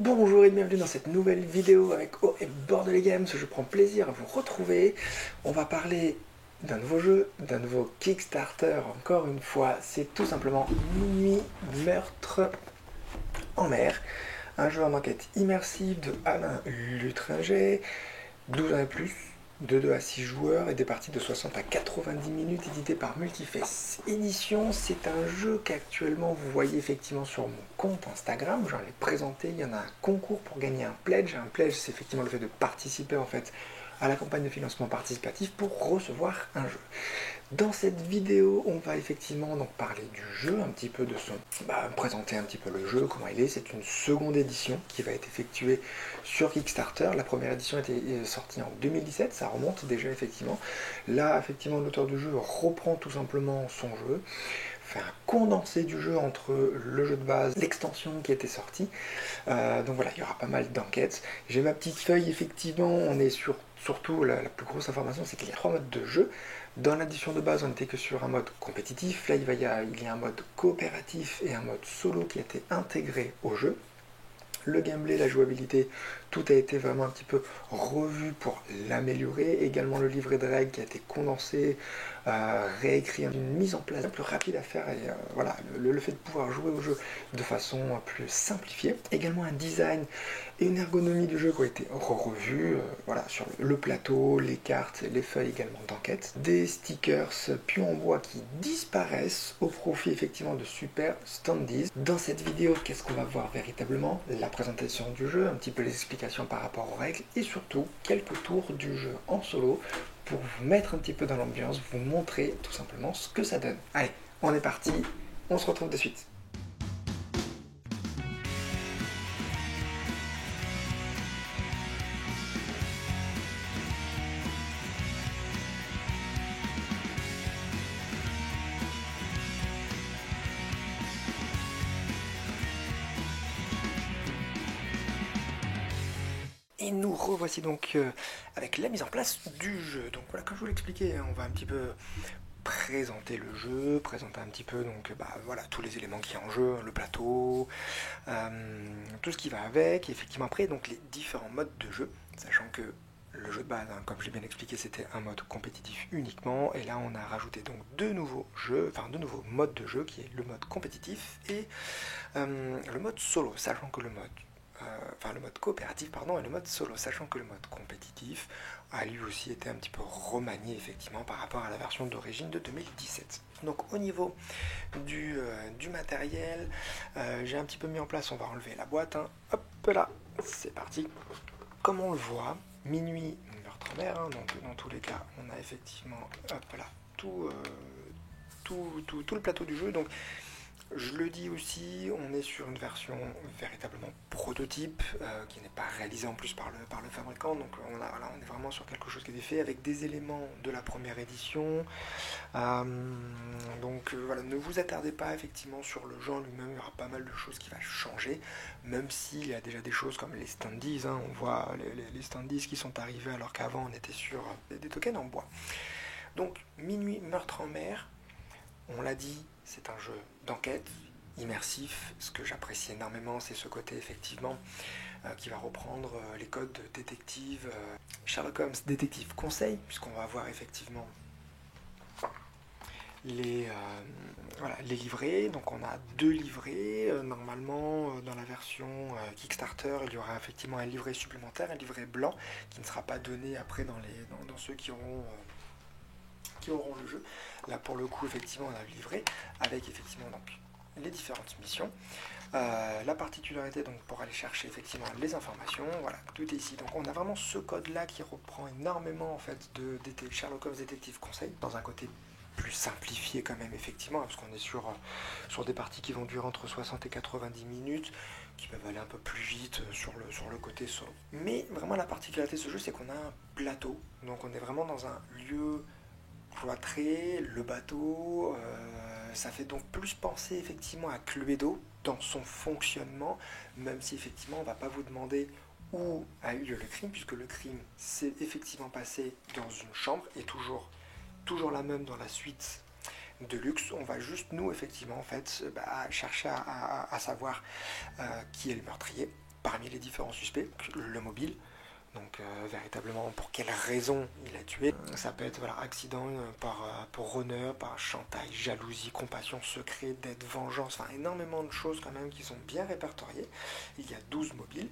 Bonjour et bienvenue dans cette nouvelle vidéo avec O et Bordelais Games. Je prends plaisir à vous retrouver. On va parler d'un nouveau jeu, d'un nouveau Kickstarter. Encore une fois, c'est tout simplement Minuit Meurtre en mer. Un jeu en enquête immersive de Alain Lutringer, 12 ans et plus, de 2 à 6 joueurs et des parties de 60 à 90 minutes, édité par Multiface Édition. C'est un jeu qu'actuellement vous voyez effectivement sur mon compte Instagram. J'en ai présenté, il y en a un concours pour gagner un pledge. Un pledge, c'est effectivement le fait de participer en fait à la campagne de financement participatif pour recevoir un jeu. Dans cette vidéo, on va effectivement donc parler du jeu, un petit peu de son... présenter un petit peu le jeu, comment il est. C'est une seconde édition qui va être effectuée sur Kickstarter. La première édition était sortie en 2017, ça remonte déjà effectivement. Là, effectivement, l'auteur du jeu reprend tout simplement son jeu, fait un condensé du jeu entre le jeu de base, l'extension qui était sortie. Donc voilà, il y aura pas mal d'enquêtes. J'ai ma petite feuille, effectivement, on est sur... Surtout, la plus grosse information, c'est qu'il y a 3 modes de jeu. Dans l'édition de base, on n'était que sur un mode compétitif. Là, il y a un mode coopératif et un mode solo qui a été intégré au jeu. Le gameplay, la jouabilité, tout a été vraiment un petit peu revu pour l'améliorer. Également le livret de règles qui a été condensé, réécrit, une mise en place plus rapide à faire. Et voilà, le fait de pouvoir jouer au jeu de façon plus simplifiée. Également un design et une ergonomie du jeu qui ont été revus. Voilà, sur le plateau, les cartes, les feuilles également d'enquête. Des stickers pions en bois qui disparaissent au profit effectivement de super standees. Dans cette vidéo, qu'est-ce qu'on va voir véritablement? La présentation du jeu, un petit peu les explications par rapport aux règles et surtout quelques tours du jeu en solo pour vous mettre un petit peu dans l'ambiance, vous montrer tout simplement ce que ça donne. Allez, on est parti, on se retrouve de suite. Et nous revoici donc avec la mise en place du jeu. Donc voilà, comme je vous l'expliquais, on va un petit peu présenter le jeu, présenter un petit peu donc voilà tous les éléments qu'il y a en jeu, le plateau, tout ce qui va avec, et effectivement après donc les différents modes de jeu, sachant que le jeu de base, comme je l'ai bien expliqué, c'était un mode compétitif uniquement, et là on a rajouté donc deux nouveaux modes de jeu, qui est le mode compétitif et le mode solo, sachant que le mode coopératif, pardon, et le mode solo, sachant que le mode compétitif a lui aussi été un petit peu remanié effectivement par rapport à la version d'origine de 2017. Donc au niveau du matériel, j'ai un petit peu mis en place, on va enlever la boîte, hop là, c'est parti. Comme on le voit, Minuit Meurtre en mer, donc dans tous les cas, on a effectivement, hop là, tout le plateau du jeu. Donc je le dis aussi, on est sur une version véritablement prototype, qui n'est pas réalisée en plus par le fabricant, donc on est vraiment sur quelque chose qui est fait avec des éléments de la première édition. Voilà, ne vous attardez pas effectivement sur le jeu lui-même, il y aura pas mal de choses qui vont changer, même s'il y a déjà des choses comme les standees, on voit les standees qui sont arrivés alors qu'avant on était sur des tokens en bois. Donc Minuit Meurtre en mer, on l'a dit, c'est un jeu d'enquête, immersif. Ce que j'apprécie énormément, c'est ce côté effectivement qui va reprendre les codes de détective, Sherlock Holmes détective conseil, puisqu'on va avoir effectivement les livrets. Donc on a 2 livrets. Normalement, dans la version Kickstarter, il y aura effectivement un livret supplémentaire, un livret blanc, qui ne sera pas donné après dans ceux qui auront le jeu. Là pour le coup effectivement on a le livret avec effectivement donc les différentes missions, la particularité donc pour aller chercher effectivement les informations, voilà, tout est ici. Donc on a vraiment ce code là qui reprend énormément en fait de Sherlock Holmes détective conseil, dans un côté plus simplifié quand même effectivement, parce qu'on est sur des parties qui vont durer entre 60 et 90 minutes, qui peuvent aller un peu plus vite sur le côté solo. Mais vraiment la particularité de ce jeu, c'est qu'on a un plateau, donc on est vraiment dans un lieu cloîtré, le bateau, ça fait donc plus penser effectivement à Cluedo dans son fonctionnement, même si effectivement on ne va pas vous demander où a eu lieu le crime, puisque le crime s'est effectivement passé dans une chambre, et toujours la même dans la suite de luxe. On va juste nous effectivement en fait chercher à savoir qui est le meurtrier. parmi les différents suspects, le mobile. Donc véritablement pour quelle raison il a tué. Ça peut être voilà, accident pour honneur, par chantage, jalousie, compassion, secret, dette, vengeance, enfin énormément de choses quand même qui sont bien répertoriées. Il y a 12 mobiles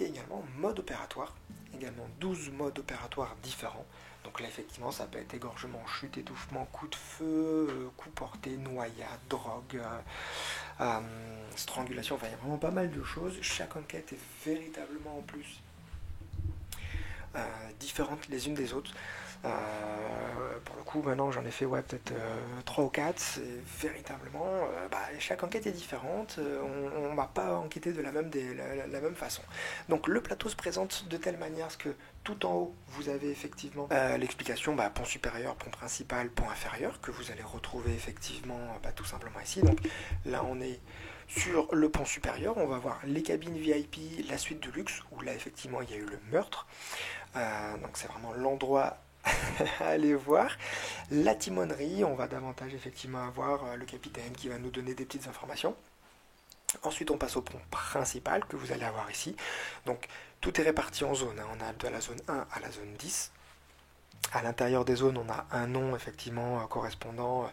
et également mode opératoire, également 12 modes opératoires différents. Donc là effectivement ça peut être égorgement, chute, étouffement, coup de feu, coup porté, noyade, drogue, strangulation, enfin il y a vraiment pas mal de choses. Chaque enquête est véritablement en plus différentes les unes des autres. Pour le coup, maintenant j'en ai fait peut-être 3 ou 4. Et véritablement, chaque enquête est différente. On ne va pas enquêter de la même façon. Donc le plateau se présente de telle manière que tout en haut, vous avez effectivement l'explication pont supérieur, pont principal, pont inférieur, que vous allez retrouver effectivement tout simplement ici. Donc là, on est sur le pont supérieur. On va voir les cabines VIP, la suite de luxe, où là effectivement il y a eu le meurtre. Donc c'est vraiment l'endroit à aller voir. La timonerie, on va davantage effectivement avoir le capitaine qui va nous donner des petites informations. Ensuite on passe au pont principal que vous allez avoir ici. Donc tout est réparti en zones. On a de la zone 1 à la zone 10. À l'intérieur des zones on a un nom effectivement correspondant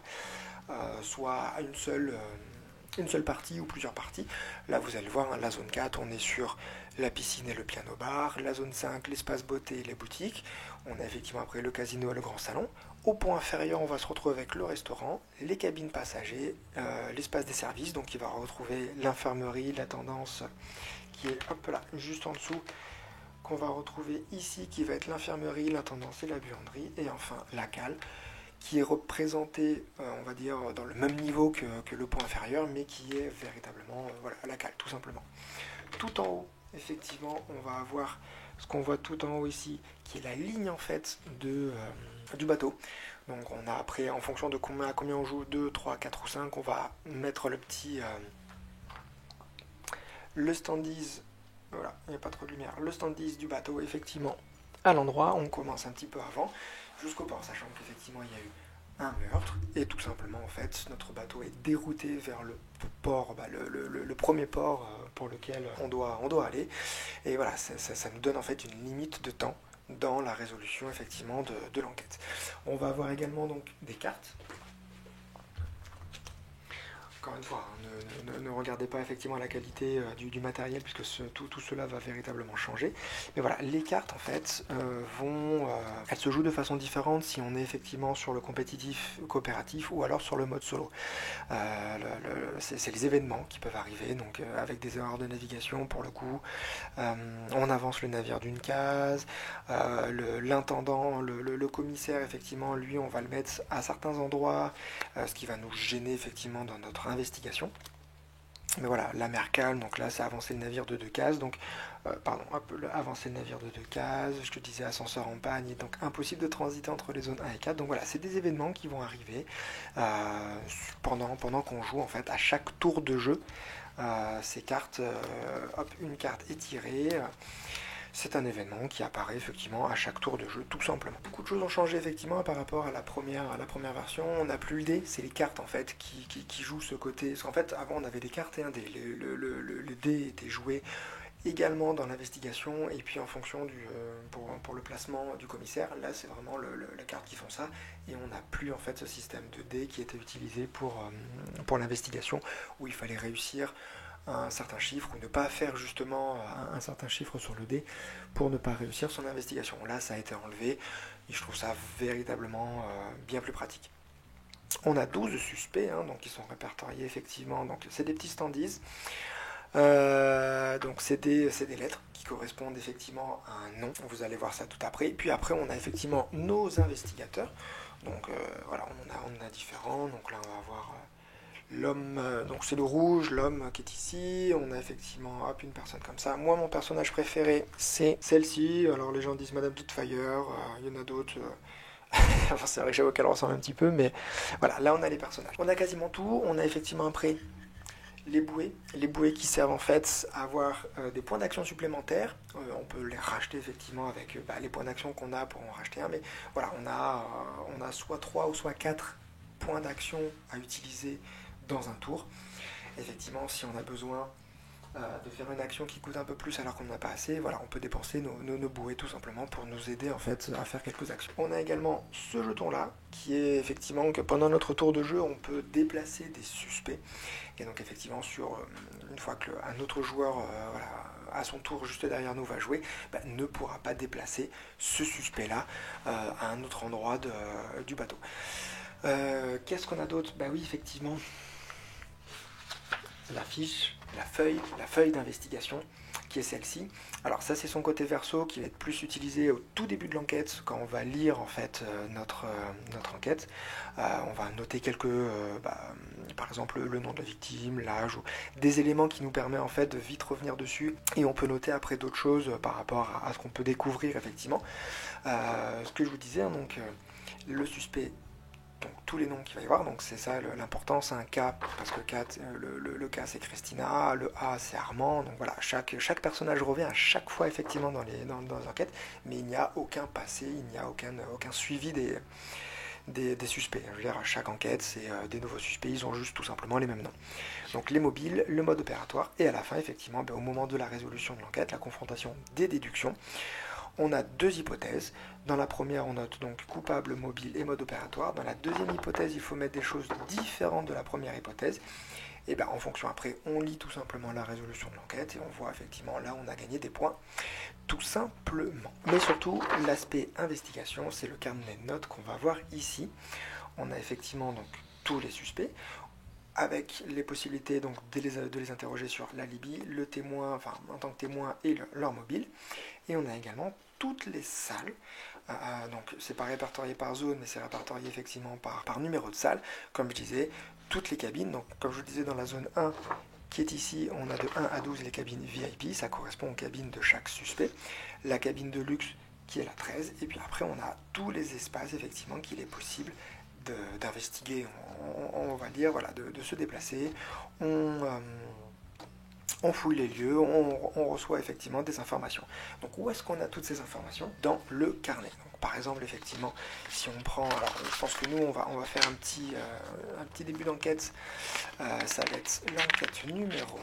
soit à une seule partie ou plusieurs parties. Là vous allez voir, la zone 4 on est sur la piscine et le piano bar, la zone 5 l'espace beauté et les boutiques, on a effectivement après le casino et le grand salon. Au point inférieur on va se retrouver avec le restaurant, les cabines passagers, l'espace des services, donc il va retrouver l'infirmerie, la tendance qui est là juste en dessous, qu'on va retrouver ici qui va être l'infirmerie, la tendance et la buanderie, et enfin la cale qui est représenté, on va dire, dans le même niveau que le point inférieur, mais qui est véritablement la cale, tout simplement. Tout en haut, effectivement, on va avoir ce qu'on voit tout en haut ici, qui est la ligne en fait du bateau. Donc on a après, en fonction de combien on joue, 2, 3, 4 ou 5, on va mettre le standees, voilà, il n'y a pas trop de lumière, le standees du bateau, effectivement, à l'endroit, on commence un petit peu avant, jusqu'au port, sachant qu'effectivement il y a eu un meurtre, et tout simplement en fait notre bateau est dérouté vers le port, le premier port pour lequel on doit aller, et voilà, ça nous donne en fait une limite de temps dans la résolution effectivement de l'enquête. On va avoir également donc des cartes. Encore une fois, ne regardez pas effectivement la qualité du matériel puisque tout cela va véritablement changer. Mais voilà, les cartes en fait elles se jouent de façon différente si on est effectivement sur le compétitif coopératif ou alors sur le mode solo. C'est les événements qui peuvent arriver, donc avec des erreurs de navigation pour le coup. On avance le navire d'une case, l'intendant, le commissaire effectivement, lui on va le mettre à certains endroits, ce qui va nous gêner effectivement dans notre investigation. Mais voilà, la mer calme, donc là c'est avancer le navire de 2 cases, donc avancer le navire de 2 cases, je te disais ascenseur en panne, et donc impossible de transiter entre les zones 1 et 4, donc voilà, c'est des événements qui vont arriver pendant qu'on joue en fait, à chaque tour de jeu, ces cartes, une carte est tirée, c'est un événement qui apparaît effectivement à chaque tour de jeu, tout simplement. Beaucoup de choses ont changé effectivement par rapport à la première version. On n'a plus le dé, c'est les cartes en fait qui jouent ce côté. Parce qu'en fait, avant on avait des cartes et un dé. Le dé était joué également dans l'investigation et puis en fonction pour le placement du commissaire. Là, c'est vraiment la carte qui font ça et on n'a plus en fait ce système de dé qui était utilisé pour l'investigation où il fallait réussir un certain chiffre ou ne pas faire justement un certain chiffre sur le dé pour ne pas réussir son investigation. Là, ça a été enlevé et je trouve ça véritablement bien plus pratique. On a 12 suspects, donc ils sont répertoriés effectivement. Donc c'est des petits standees. Donc c'est des lettres qui correspondent effectivement à un nom. Vous allez voir ça tout après. Puis après, on a effectivement nos investigateurs. Donc voilà, on en a différents. Donc là, on va avoir l'homme, donc c'est le rouge, l'homme qui est ici. On a effectivement une personne comme ça. Moi, mon personnage préféré, c'est celle-ci. Alors les gens disent Madame Doubtfire, il y en a d'autres. Enfin, c'est vrai que j'avoue qu'elle ressemble un petit peu, mais voilà, là on a les personnages. On a quasiment tout. On a effectivement après les bouées qui servent en fait à avoir des points d'action supplémentaires. On peut les racheter effectivement avec les points d'action qu'on a pour en racheter un, mais voilà, on a soit 3 ou soit 4 points d'action à utiliser dans un tour. Effectivement, si on a besoin de faire une action qui coûte un peu plus alors qu'on n'a pas assez, voilà, on peut dépenser nos bouées tout simplement pour nous aider en fait à faire quelques actions. On a également ce jeton là qui est effectivement que pendant notre tour de jeu on peut déplacer des suspects et donc effectivement une fois qu'un autre joueur voilà, à son tour juste derrière nous va jouer, ne pourra pas déplacer ce suspect là à un autre endroit du bateau. Qu'est-ce qu'on a d'autre? Oui, effectivement, la fiche, la feuille d'investigation qui est celle-ci. Alors ça c'est son côté verso qui va être plus utilisé au tout début de l'enquête quand on va lire en fait notre enquête. On va noter par exemple le nom de la victime, l'âge, ou des éléments qui nous permettent en fait de vite revenir dessus et on peut noter après d'autres choses par rapport à ce qu'on peut découvrir effectivement. Ce que je vous disais, hein, donc le suspect, donc tous les noms qu'il va y avoir, donc c'est ça l'importance, un K, parce que le K c'est Christina, le A c'est Armand, donc voilà, chaque personnage revient à chaque fois effectivement dans les enquêtes, mais il n'y a aucun passé, il n'y a aucun suivi des suspects. Je veux dire, à chaque enquête, c'est des nouveaux suspects, ils ont juste tout simplement les mêmes noms. Donc les mobiles, le mode opératoire, et à la fin, effectivement, au moment de la résolution de l'enquête, la confrontation des déductions, on a deux hypothèses. Dans la première, on note donc coupable, mobile et mode opératoire. Dans la deuxième hypothèse, il faut mettre des choses différentes de la première hypothèse. Et en fonction après, on lit tout simplement la résolution de l'enquête et on voit effectivement là on a gagné des points, tout simplement. Mais surtout, l'aspect investigation, c'est le carnet de notes qu'on va voir ici. On a effectivement donc tous les suspects, avec les possibilités donc de les interroger sur l'alibi, le témoin, enfin en tant que témoin et leur mobile. Et on a également toutes les salles, donc c'est pas répertorié par zone, mais c'est répertorié effectivement par numéro de salle, comme je disais, toutes les cabines, donc comme je vous disais dans la zone 1, qui est ici, on a de 1 à 12 les cabines VIP, ça correspond aux cabines de chaque suspect, la cabine de luxe qui est la 13, et puis après on a tous les espaces effectivement qu'il est possible d'investiguer, on va dire, voilà, de se déplacer, on fouille les lieux, on reçoit effectivement des informations. Donc où est-ce qu'on a toutes ces informations? Dans le carnet. Donc, par exemple, effectivement, si on prend, alors je pense que nous on va faire un petit début d'enquête, ça va être l'enquête numéro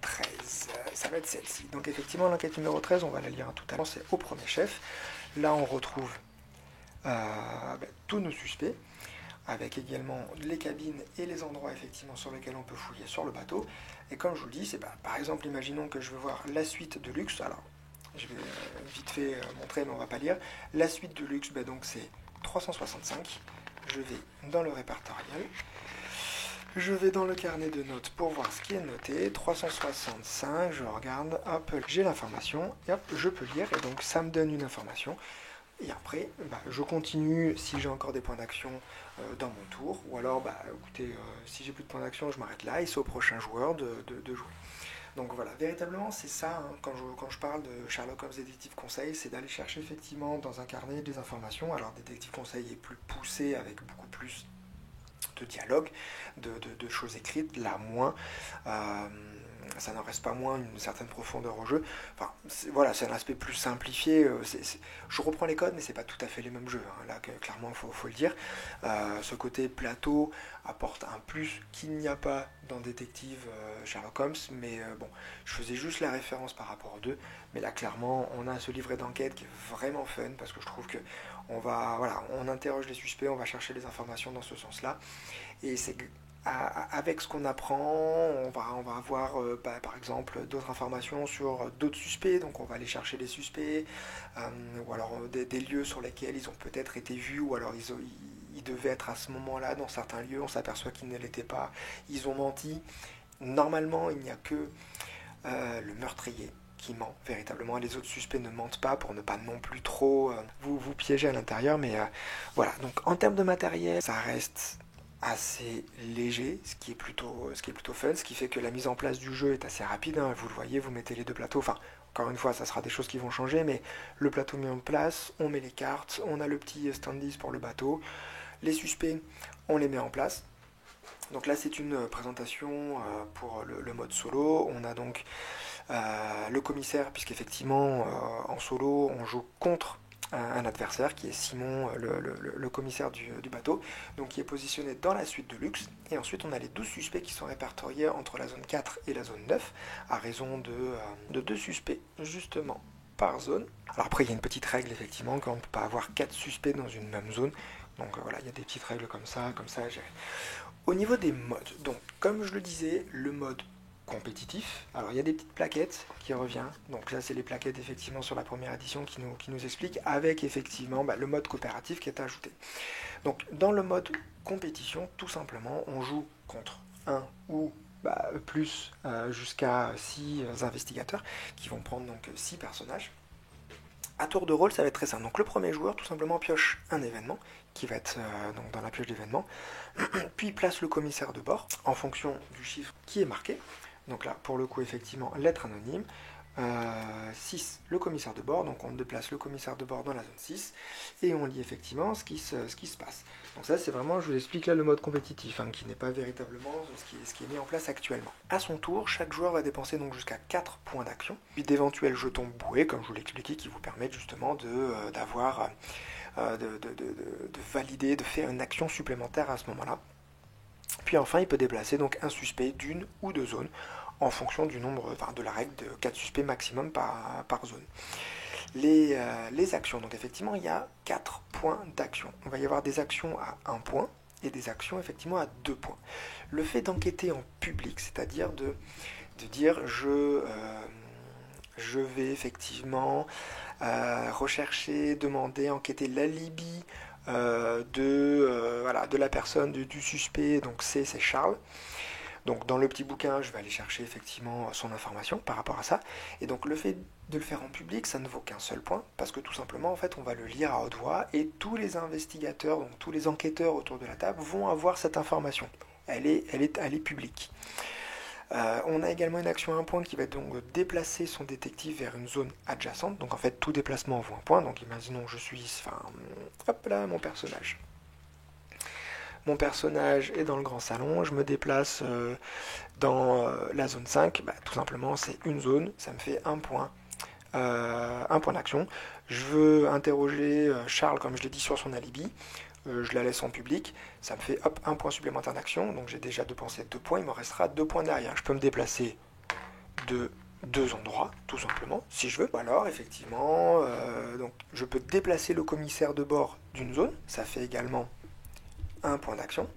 13, ça va être celle-ci. Donc effectivement l'enquête numéro 13, on va la lire tout à l'heure, c'est au premier chef. Là on retrouve tous nos suspects, avec également les cabines et les endroits effectivement sur lesquels on peut fouiller sur le bateau. Et comme je vous le dis, c'est par exemple, imaginons que je veux voir la suite de luxe, alors je vais vite fait montrer mais on va pas lire. La suite de luxe, donc c'est 365, je vais dans le répertoriel, je vais dans le carnet de notes pour voir ce qui est noté, 365, je regarde, hop, j'ai l'information, et hop, je peux lire, et donc ça me donne une information. Et après, je continue si j'ai encore des points d'action dans mon tour. Ou alors, écoutez, si j'ai plus de points d'action, je m'arrête là et c'est au prochain joueur de jouer. Donc voilà, véritablement, c'est ça, hein, quand je parle de Sherlock Holmes Détective Conseil, c'est d'aller chercher effectivement dans un carnet des informations. Alors, Détective Conseil est plus poussé avec beaucoup plus de dialogue, de choses écrites, là moins. Ça n'en reste pas moins une certaine profondeur au jeu. Enfin, voilà, c'est un aspect plus simplifié. Je reprends les codes, mais c'est pas tout à fait les mêmes jeux. Hein. Là, clairement, il faut le dire. Ce côté plateau apporte un plus qu'il n'y a pas dans Détective Sherlock Holmes. Mais bon, je faisais juste la référence par rapport aux deux. Mais là, clairement, on a ce livret d'enquête qui est vraiment fun parce que je trouve que on interroge les suspects, on va chercher les informations dans ce sens-là. Et c'est avec ce qu'on apprend, on va avoir par exemple d'autres informations sur d'autres suspects, donc on va aller chercher les suspects, ou alors des lieux sur lesquels ils ont peut-être été vus, ou alors ils devaient être à ce moment-là dans certains lieux, on s'aperçoit qu'ils ne l'étaient pas, ils ont menti. Normalement, il n'y a que le meurtrier qui ment véritablement, les autres suspects ne mentent pas pour ne pas non plus trop vous piéger à l'intérieur, mais voilà, donc en termes de matériel, ça reste assez léger, ce qui est plutôt fun, ce qui fait que la mise en place du jeu est assez rapide, hein. Vous le voyez, vous mettez les deux plateaux, enfin encore une fois ça sera des choses qui vont changer, mais le plateau mis en place, on met les cartes, on a le petit standees pour le bateau, les suspects on les met en place. Donc là c'est une présentation pour le mode solo, on a donc le commissaire, puisqu'effectivement en solo on joue contre un adversaire qui est Simon, le commissaire du bateau, donc qui est positionné dans la suite de luxe. Et ensuite, on a les 12 suspects qui sont répertoriés entre la zone 4 et la zone 9, à raison de 2 suspects, justement, par zone. Alors après, il y a une petite règle, effectivement, qu'on ne peut pas avoir 4 suspects dans une même zone. Donc voilà, il y a des petites règles comme ça à gérer. Au niveau des modes, donc comme je le disais, le mode compétitif. Alors il y a des petites plaquettes qui reviennent. Donc là c'est les plaquettes effectivement sur la première édition qui nous expliquent avec effectivement le mode coopératif qui est ajouté. Donc dans le mode compétition, tout simplement, on joue contre un ou plus jusqu'à 6 investigateurs qui vont prendre donc 6 personnages. À tour de rôle, ça va être très simple. Donc le premier joueur tout simplement pioche un événement qui va être donc dans la pioche d'événements, puis place le commissaire de bord en fonction du chiffre qui est marqué. Donc là, pour le coup, effectivement, lettre anonyme. 6, le commissaire de bord. Donc on déplace le commissaire de bord dans la zone 6 et on lit effectivement ce qui se passe. Donc ça, c'est vraiment, je vous explique là le mode compétitif, qui n'est pas véritablement ce qui est mis en place actuellement. À son tour, chaque joueur va dépenser donc jusqu'à 4 points d'action, puis d'éventuels jetons boués, comme je vous l'ai expliqué, qui vous permettent justement de valider, de faire une action supplémentaire à ce moment-là. Puis enfin, il peut déplacer donc un suspect d'une ou deux zones en fonction du nombre, de la règle de 4 suspects maximum par zone. Les actions, donc effectivement, il y a 4 points d'action. On va y avoir des actions à 1 point et des actions effectivement à 2 points. Le fait d'enquêter en public, c'est-à-dire de dire je vais effectivement rechercher, demander, enquêter l'alibi de la personne, du suspect, donc c'est Charles. Donc dans le petit bouquin, je vais aller chercher effectivement son information par rapport à ça. Et donc le fait de le faire en public, ça ne vaut qu'un seul point, parce que tout simplement, en fait, on va le lire à haute voix, et tous les investigateurs, donc tous les enquêteurs autour de la table, vont avoir cette information. Elle est publique. On a également une action à un point qui va donc déplacer son détective vers une zone adjacente. Donc en fait, tout déplacement vaut un point. Donc imaginons je suis, hop là, mon personnage. Mon personnage est dans le grand salon, je me déplace dans la zone 5, tout simplement c'est une zone, ça me fait un point d'action. Je veux interroger Charles, comme je l'ai dit, sur son alibi. Je la laisse en public, ça me fait un point supplémentaire d'action, donc j'ai déjà dépensé 2 points, il me restera 2 points derrière. Je peux me déplacer de 2 endroits, tout simplement, si je veux. Ou alors, effectivement, donc, je peux déplacer le commissaire de bord d'une zone, ça fait également un point d'action.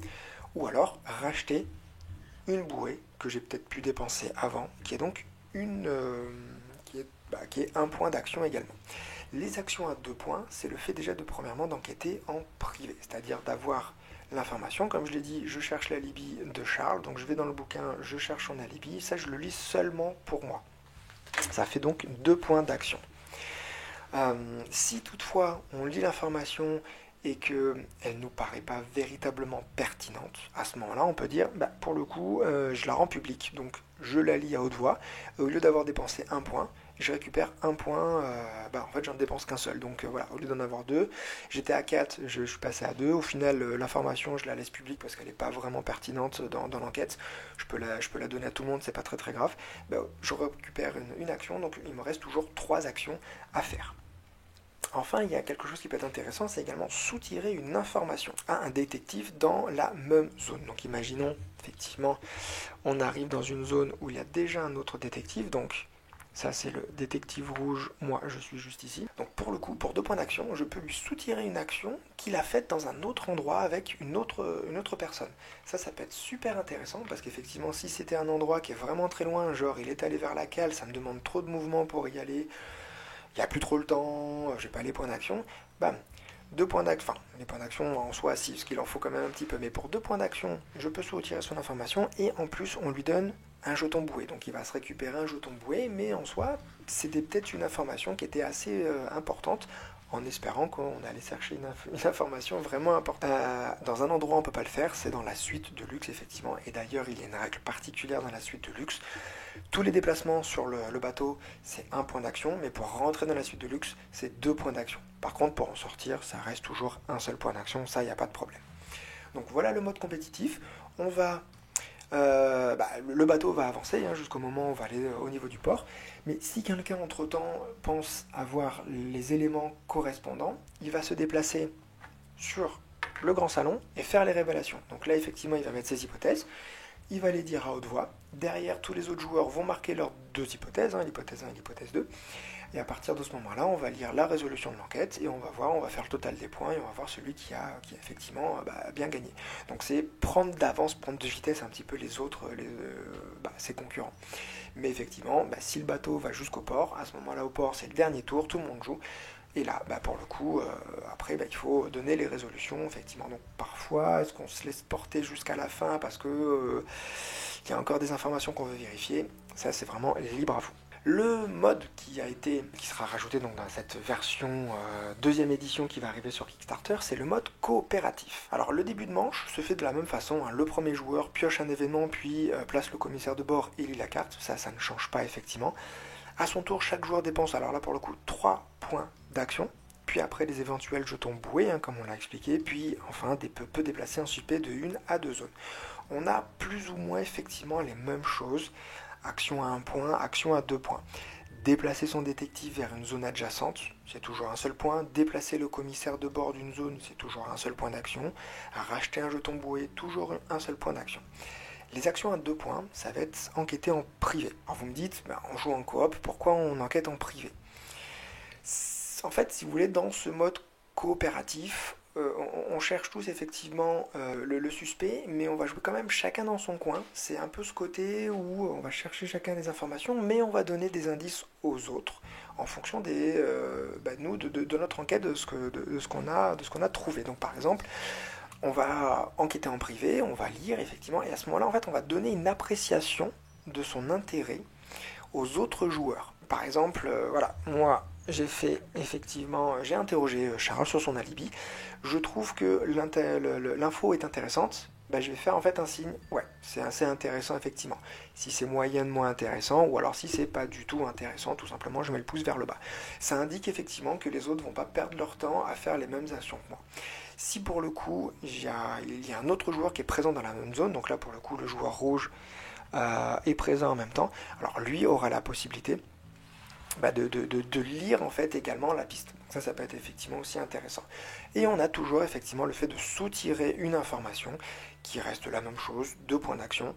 Ou alors, racheter une bouée que j'ai peut-être pu dépenser avant, qui est donc qui est un point d'action également. Les actions à 2 points, c'est le fait déjà premièrement d'enquêter en privé, c'est-à-dire d'avoir l'information. Comme je l'ai dit, je cherche l'alibi de Charles, donc je vais dans le bouquin, je cherche son alibi, ça je le lis seulement pour moi. Ça fait donc 2 points d'action. Si toutefois on lit l'information et qu'elle ne nous paraît pas véritablement pertinente, à ce moment-là, on peut dire, pour le coup, je la rends publique. Donc, je la lis à haute voix. Au lieu d'avoir dépensé 1 point, je récupère 1 point. En fait, j'en dépense qu'un seul. Donc, voilà, au lieu d'en avoir 2, j'étais à 4, je suis passé à 2. Au final, l'information, je la laisse publique parce qu'elle n'est pas vraiment pertinente dans l'enquête. Je peux la donner à tout le monde, c'est pas très très grave. Je récupère une action, donc il me reste toujours 3 actions à faire. Enfin, il y a quelque chose qui peut être intéressant, c'est également soutirer une information à un détective dans la même zone. Donc imaginons, effectivement, on arrive dans une zone où il y a déjà un autre détective, donc ça c'est le détective rouge, moi je suis juste ici. Donc pour le coup, pour 2 points d'action, je peux lui soutirer une action qu'il a faite dans un autre endroit avec une autre personne. Ça peut être super intéressant, parce qu'effectivement, si c'était un endroit qui est vraiment très loin, genre il est allé vers la cale, ça me demande trop de mouvement pour y aller, il n'y a plus trop le temps, j'ai pas les points d'action, 2 points d'action, les points d'action en soi, si, parce qu'il en faut quand même un petit peu, mais pour 2 points d'action, je peux soutirer son information, et en plus, on lui donne un jeton boué, donc il va se récupérer un jeton boué, mais en soi, c'était peut-être une information qui était assez importante, en espérant qu'on allait chercher une information vraiment importante. Dans un endroit où on ne peut pas le faire, c'est dans la suite de luxe, effectivement, et d'ailleurs, il y a une règle particulière dans la suite de luxe. Tous les déplacements sur le bateau, c'est 1 point d'action, mais pour rentrer dans la suite de luxe, c'est 2 points d'action. Par contre, pour en sortir, ça reste toujours un seul point d'action, ça, il n'y a pas de problème. Donc voilà le mode compétitif. On va le bateau va avancer jusqu'au moment où on va aller au niveau du port. Mais si quelqu'un entre-temps pense avoir les éléments correspondants, il va se déplacer sur le grand salon et faire les révélations. Donc là, effectivement, il va mettre ses hypothèses, il va les dire à haute voix. Derrière, tous les autres joueurs vont marquer leurs deux hypothèses, l'hypothèse 1 et l'hypothèse 2. Et à partir de ce moment-là, on va lire la résolution de l'enquête et on va faire le total des points et on va voir celui qui a effectivement bien gagné. Donc c'est prendre d'avance, prendre de vitesse un petit peu les autres, ses concurrents. Mais effectivement, si le bateau va jusqu'au port, à ce moment-là au port c'est le dernier tour, tout le monde joue. Et là, pour le coup, après, il faut donner les résolutions, effectivement. Donc parfois, est-ce qu'on se laisse porter jusqu'à la fin parce que il y a encore des informations qu'on veut vérifier? Ça, c'est vraiment libre à vous. Le mode qui sera rajouté donc dans cette version deuxième édition qui va arriver sur Kickstarter, c'est le mode coopératif. Alors le début de manche se fait de la même façon, le premier joueur pioche un événement puis place le commissaire de bord et lit la carte, ça ne change pas effectivement. À son tour, chaque joueur dépense, alors là pour le coup, 3 points d'action, puis après les éventuels jetons boués, comme on l'a expliqué, puis enfin peut déplacer un suspect de 1 à 2 zones. On a plus ou moins effectivement les mêmes choses. Action à 1 point, action à 2 points. Déplacer son détective vers une zone adjacente, c'est toujours un seul point. Déplacer le commissaire de bord d'une zone, c'est toujours un seul point d'action. Racheter un jeton boué, toujours un seul point d'action. Les actions à 2 points, ça va être enquêter en privé. Alors vous me dites, on joue en coop, pourquoi on enquête en privé? En fait, si vous voulez, dans ce mode coopératif, on cherche tous effectivement le suspect, mais on va jouer quand même chacun dans son coin. C'est un peu ce côté où on va chercher chacun des informations, mais on va donner des indices aux autres en fonction de notre enquête, de ce qu'on a trouvé. Donc par exemple, on va enquêter en privé, on va lire effectivement, et à ce moment-là, en fait, on va donner une appréciation de son intérêt aux autres joueurs. Par exemple, moi, j'ai interrogé Charles sur son alibi. Je trouve que l'info est intéressante. Je vais faire en fait un signe. Ouais, c'est assez intéressant effectivement. Si c'est moyennement intéressant, ou alors si c'est pas du tout intéressant, tout simplement, je mets le pouce vers le bas. Ça indique effectivement que les autres vont pas perdre leur temps à faire les mêmes actions que moi. Si pour le coup, il y a un autre joueur qui est présent dans la même zone, donc là pour le coup, le joueur rouge est présent en même temps, alors lui aura la possibilité de lire en fait également la piste. Donc ça peut être effectivement aussi intéressant. Et on a toujours effectivement le fait de soutirer une information qui reste la même chose, 2 points d'action,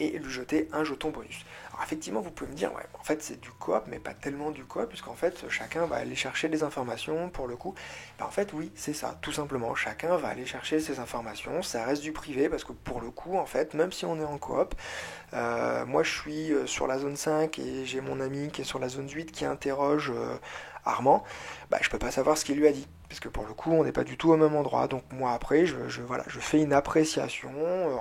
et lui jeter un jeton bonus. Alors effectivement, vous pouvez me dire, ouais, en fait c'est du coop, mais pas tellement du coop, puisqu'en fait chacun va aller chercher des informations pour le coup. En fait oui, c'est ça, tout simplement, chacun va aller chercher ses informations, ça reste du privé, parce que pour le coup, en fait, même si on est en coop, moi je suis sur la zone 5 et j'ai mon ami qui est sur la zone 8 qui interroge Armand, je peux pas savoir ce qu'il lui a dit, parce que pour le coup on n'est pas du tout au même endroit, donc moi après je fais une appréciation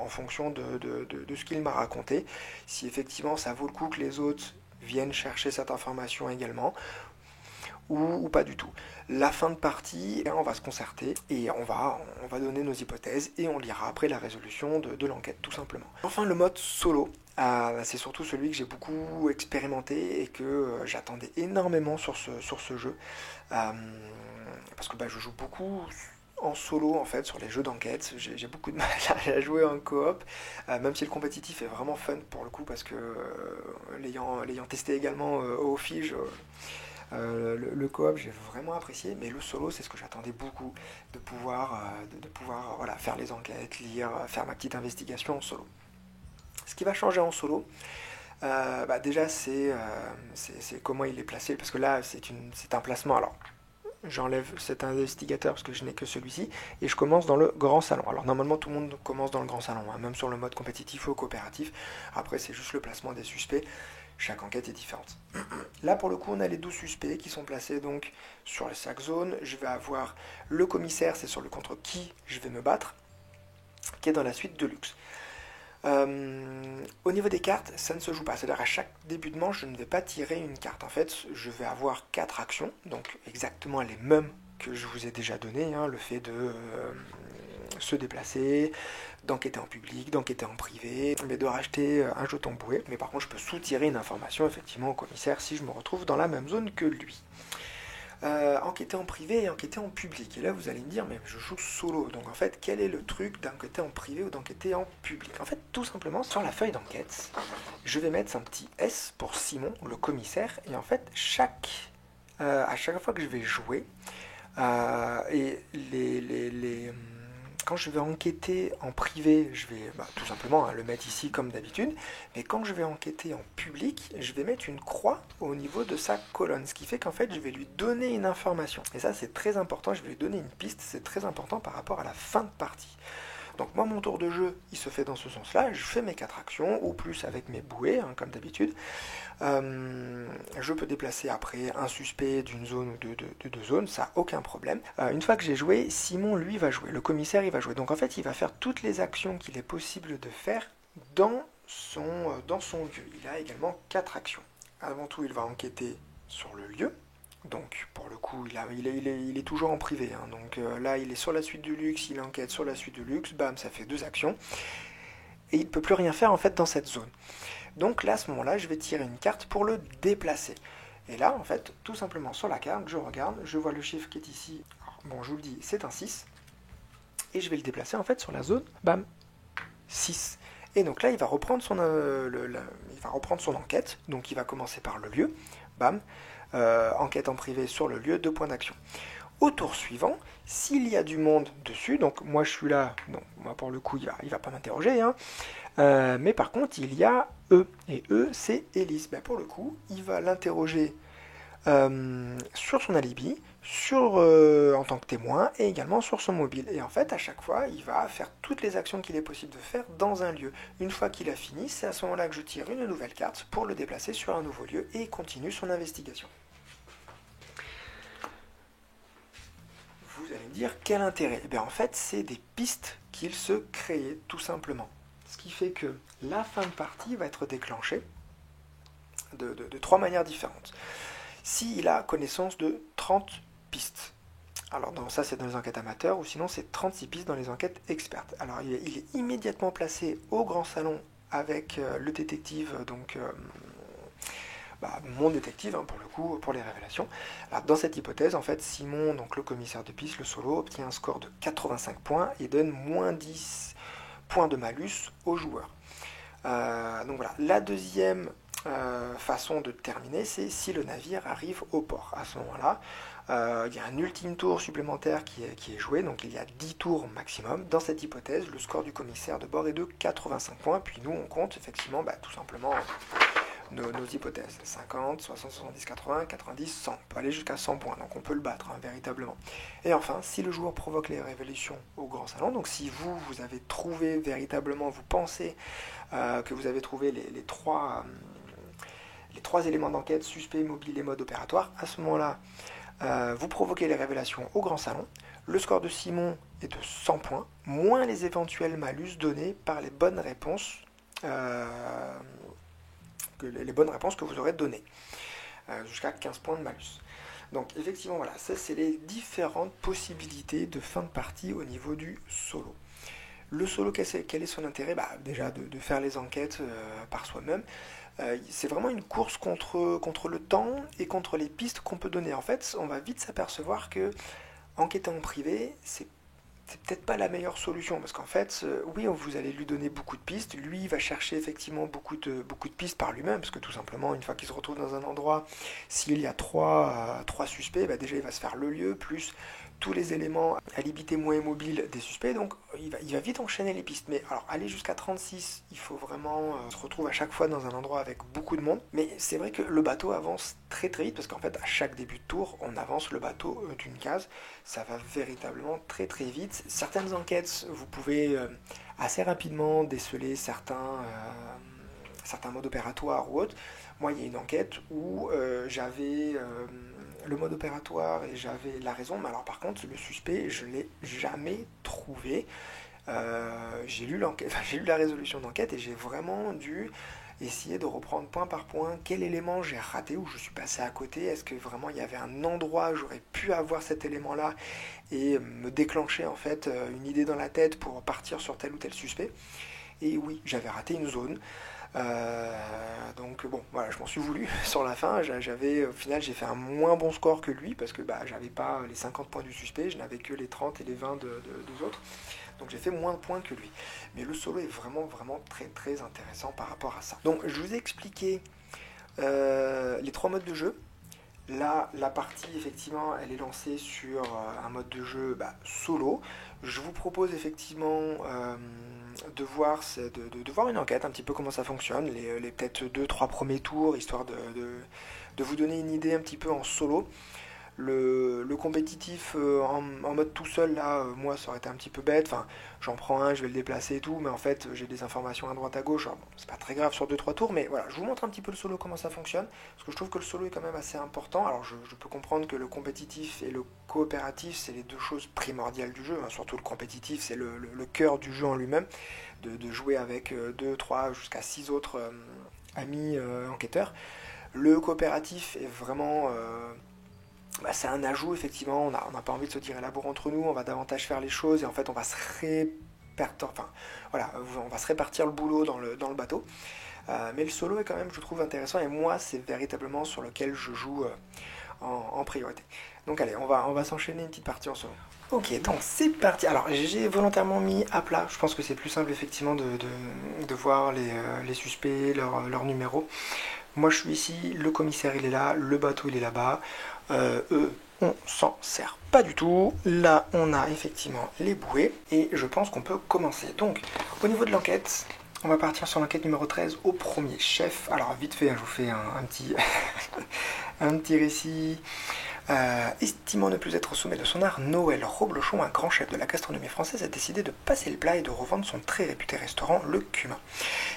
en fonction de ce qu'il m'a raconté, si effectivement ça vaut le coup que les autres viennent chercher cette information également, ou pas du tout. La fin de partie, on va se concerter et on va donner nos hypothèses et on lira après la résolution de l'enquête tout simplement. Enfin le mode solo, c'est surtout celui que j'ai beaucoup expérimenté et que j'attendais énormément sur ce jeu, parce que je joue beaucoup en solo en fait sur les jeux d'enquête. J'ai beaucoup de mal à jouer en coop, même si le compétitif est vraiment fun pour le coup, parce que l'ayant testé également au Fige, le coop j'ai vraiment apprécié, mais le solo c'est ce que j'attendais beaucoup, de pouvoir faire les enquêtes, lire, faire ma petite investigation en solo. Ce qui va changer en solo, déjà c'est comment il est placé, parce que là c'est un placement. Alors j'enlève cet investigateur parce que je n'ai que celui-ci et je commence dans le grand salon. Alors normalement tout le monde commence dans le grand salon, même sur le mode compétitif ou coopératif. Après c'est juste le placement des suspects. Chaque enquête est différente. Là pour le coup on a les 12 suspects qui sont placés donc sur chaque zone. Je vais avoir le commissaire, c'est sur le contre qui je vais me battre, qui est dans la suite de luxe. Au niveau des cartes, ça ne se joue pas. C'est-à-dire à chaque début de manche, je ne vais pas tirer une carte. En fait, je vais avoir 4 actions, donc exactement les mêmes que je vous ai déjà données. Le fait de se déplacer, d'enquêter en public, d'enquêter en privé, mais de racheter un jeton boué. Mais par contre, je peux soutirer une information effectivement au commissaire si je me retrouve dans la même zone que lui. enquêter en privé et enquêter en public. Et là, vous allez me dire, mais je joue solo. Donc en fait, quel est le truc d'enquêter en privé ou d'enquêter en public? En fait, tout simplement, sur la feuille d'enquête, je vais mettre un petit S pour Simon, le commissaire. Et en fait, à chaque fois que je vais jouer, et quand je vais enquêter en privé, je vais tout simplement le mettre ici comme d'habitude, mais quand je vais enquêter en public, je vais mettre une croix au niveau de sa colonne, ce qui fait qu'en fait je vais lui donner une information. Et ça c'est très important, je vais lui donner une piste, c'est très important par rapport à la fin de partie. Donc moi mon tour de jeu il se fait dans ce sens là, je fais mes 4 actions, ou plus avec mes bouées comme d'habitude. Je peux déplacer après un suspect d'une zone ou de deux zones, ça aucun problème. Une fois que j'ai joué, Simon lui va jouer, le commissaire il va jouer. Donc en fait il va faire toutes les actions qu'il est possible de faire dans son lieu. Il a également 4 actions. Avant tout il va enquêter sur le lieu. Donc pour le coup il est toujours en privé. Donc là il est sur la suite du luxe, il enquête sur la suite du luxe, bam ça fait 2 actions. Et il ne peut plus rien faire en fait dans cette zone. Donc là, à ce moment-là, je vais tirer une carte pour le déplacer. Et là, en fait, tout simplement sur la carte, je regarde, je vois le chiffre qui est ici. Alors, bon, je vous le dis, c'est un 6. Et je vais le déplacer en fait sur la zone, bam, 6. Et donc là, il va reprendre son enquête. Donc il va commencer par le lieu, bam, enquête en privé sur le lieu, 2 points d'action. Au tour suivant, s'il y a du monde dessus, donc moi je suis là, donc moi pour le coup il va pas m'interroger, mais par contre il y a E, et E c'est Élise. Pour le coup, il va l'interroger sur son alibi, en tant que témoin, et également sur son mobile. Et en fait, à chaque fois, il va faire toutes les actions qu'il est possible de faire dans un lieu. Une fois qu'il a fini, c'est à ce moment-là que je tire une nouvelle carte pour le déplacer sur un nouveau lieu et il continue son investigation. Vous allez me dire, quel intérêt? En fait, c'est des pistes qu'il se crée, tout simplement. Ce qui fait que la fin de partie va être déclenchée de 3 manières différentes. S'il a connaissance de 30 pistes. Alors ça c'est dans les enquêtes amateurs, ou sinon c'est 36 pistes dans les enquêtes expertes. Alors il est immédiatement placé au grand salon avec le détective, donc mon détective pour le coup, pour les révélations. Alors dans cette hypothèse, en fait, Simon, donc le commissaire de piste, le solo, obtient un score de 85 points et donne moins 10 points de malus aux joueurs. Donc voilà, la deuxième façon de terminer, c'est si le navire arrive au port. À ce moment-là, il y a un ultime tour supplémentaire qui est joué, donc il y a 10 tours maximum. Dans cette hypothèse, le score du commissaire de bord est de 85 points, puis nous on compte effectivement tout simplement nos hypothèses, 50, 60, 70, 80, 90, 100, on peut aller jusqu'à 100 points, donc on peut le battre véritablement. Et enfin, si le joueur provoque les révélations au grand salon, donc si vous avez trouvé véritablement, vous pensez que vous avez trouvé les trois éléments d'enquête, suspect, mobile et mode opératoire, à ce moment-là, vous provoquez les révélations au grand salon, le score de Simon est de 100 points, moins les éventuels malus donnés par les bonnes réponses que vous aurez données, jusqu'à 15 points de malus. Donc effectivement, voilà, ça c'est les différentes possibilités de fin de partie au niveau du solo. Le solo, quel est son intérêt? Déjà de faire les enquêtes par soi-même. C'est vraiment une course contre le temps et contre les pistes qu'on peut donner. En fait, on va vite s'apercevoir que enquêter en privé, c'est peut-être pas la meilleure solution, parce qu'en fait, oui, vous allez lui donner beaucoup de pistes, lui il va chercher effectivement beaucoup de pistes par lui-même, parce que tout simplement, une fois qu'il se retrouve dans un endroit, s'il y a trois suspects, déjà il va se faire le lieu, plus tous les éléments alibi témoin et mobile des suspects, donc il va vite enchaîner les pistes. Mais alors aller jusqu'à 36, il faut vraiment se retrouve à chaque fois dans un endroit avec beaucoup de monde, mais c'est vrai que le bateau avance très très vite, parce qu'en fait à chaque début de tour, on avance le bateau d'une case, ça va véritablement très très vite. Certaines enquêtes, vous pouvez assez rapidement déceler certains modes opératoires ou autres. Moi, il y a une enquête où j'avais le mode opératoire et j'avais la raison, mais alors par contre, le suspect, je ne l'ai jamais trouvé. J'ai lu la résolution d'enquête et j'ai vraiment dû essayer de reprendre point par point quel élément j'ai raté, où je suis passé à côté, est-ce que vraiment il y avait un endroit où j'aurais pu avoir cet élément-là et me déclencher en fait une idée dans la tête pour partir sur tel ou tel suspect. Et oui, j'avais raté une zone. Donc bon, voilà, je m'en suis voulu sur la fin. Au final, j'ai fait un moins bon score que lui parce que j'avais pas les 50 points du suspect, je n'avais que les 30 et les 20 des autres. Donc j'ai fait moins de points que lui. Mais le solo est vraiment, vraiment très, très intéressant par rapport à ça. Donc je vous ai expliqué les 3 modes de jeu. Là, la partie, effectivement, elle est lancée sur un mode de jeu solo. Je vous propose effectivement de voir une enquête, un petit peu comment ça fonctionne, les peut-être 2-3 premiers tours, histoire de vous donner une idée un petit peu en solo. Le compétitif en mode tout seul, là, moi, ça aurait été un petit peu bête. Enfin, j'en prends un, je vais le déplacer et tout, mais en fait, j'ai des informations à droite à gauche. Alors, bon, c'est pas très grave sur 2-3 tours, mais voilà, je vous montre un petit peu le solo, comment ça fonctionne, parce que je trouve que le solo est quand même assez important. Alors, je peux comprendre que le compétitif et le coopératif, c'est les deux choses primordiales du jeu, hein. Surtout le compétitif, c'est le cœur du jeu en lui-même, de jouer avec 2, 3, jusqu'à 6 autres amis enquêteurs. Le coopératif est vraiment... c'est un ajout, effectivement, on n'a pas envie de se tirer la bourre entre nous, on va davantage faire les choses et en fait on va se répartir le boulot dans le bateau. Mais le solo est quand même, je trouve, intéressant et moi c'est véritablement sur lequel je joue en priorité. Donc allez, on va s'enchaîner une petite partie en solo. Ok, donc c'est parti. Alors j'ai volontairement mis à plat, je pense que c'est plus simple effectivement de voir les suspects, leur numéro. Moi je suis ici, le commissaire il est là, le bateau il est là-bas. Eux, on s'en sert pas du tout. Là, on a effectivement les bouées et je pense qu'on peut commencer. Donc, au niveau de l'enquête, on va partir sur l'enquête numéro 13 au premier chef. Alors, vite fait, je vous fais un petit, un petit récit. Estimant ne plus être au sommet de son art, Noël Roblochon, un grand chef de la gastronomie française, a décidé de passer le plat et de revendre son très réputé restaurant, Le Cumin.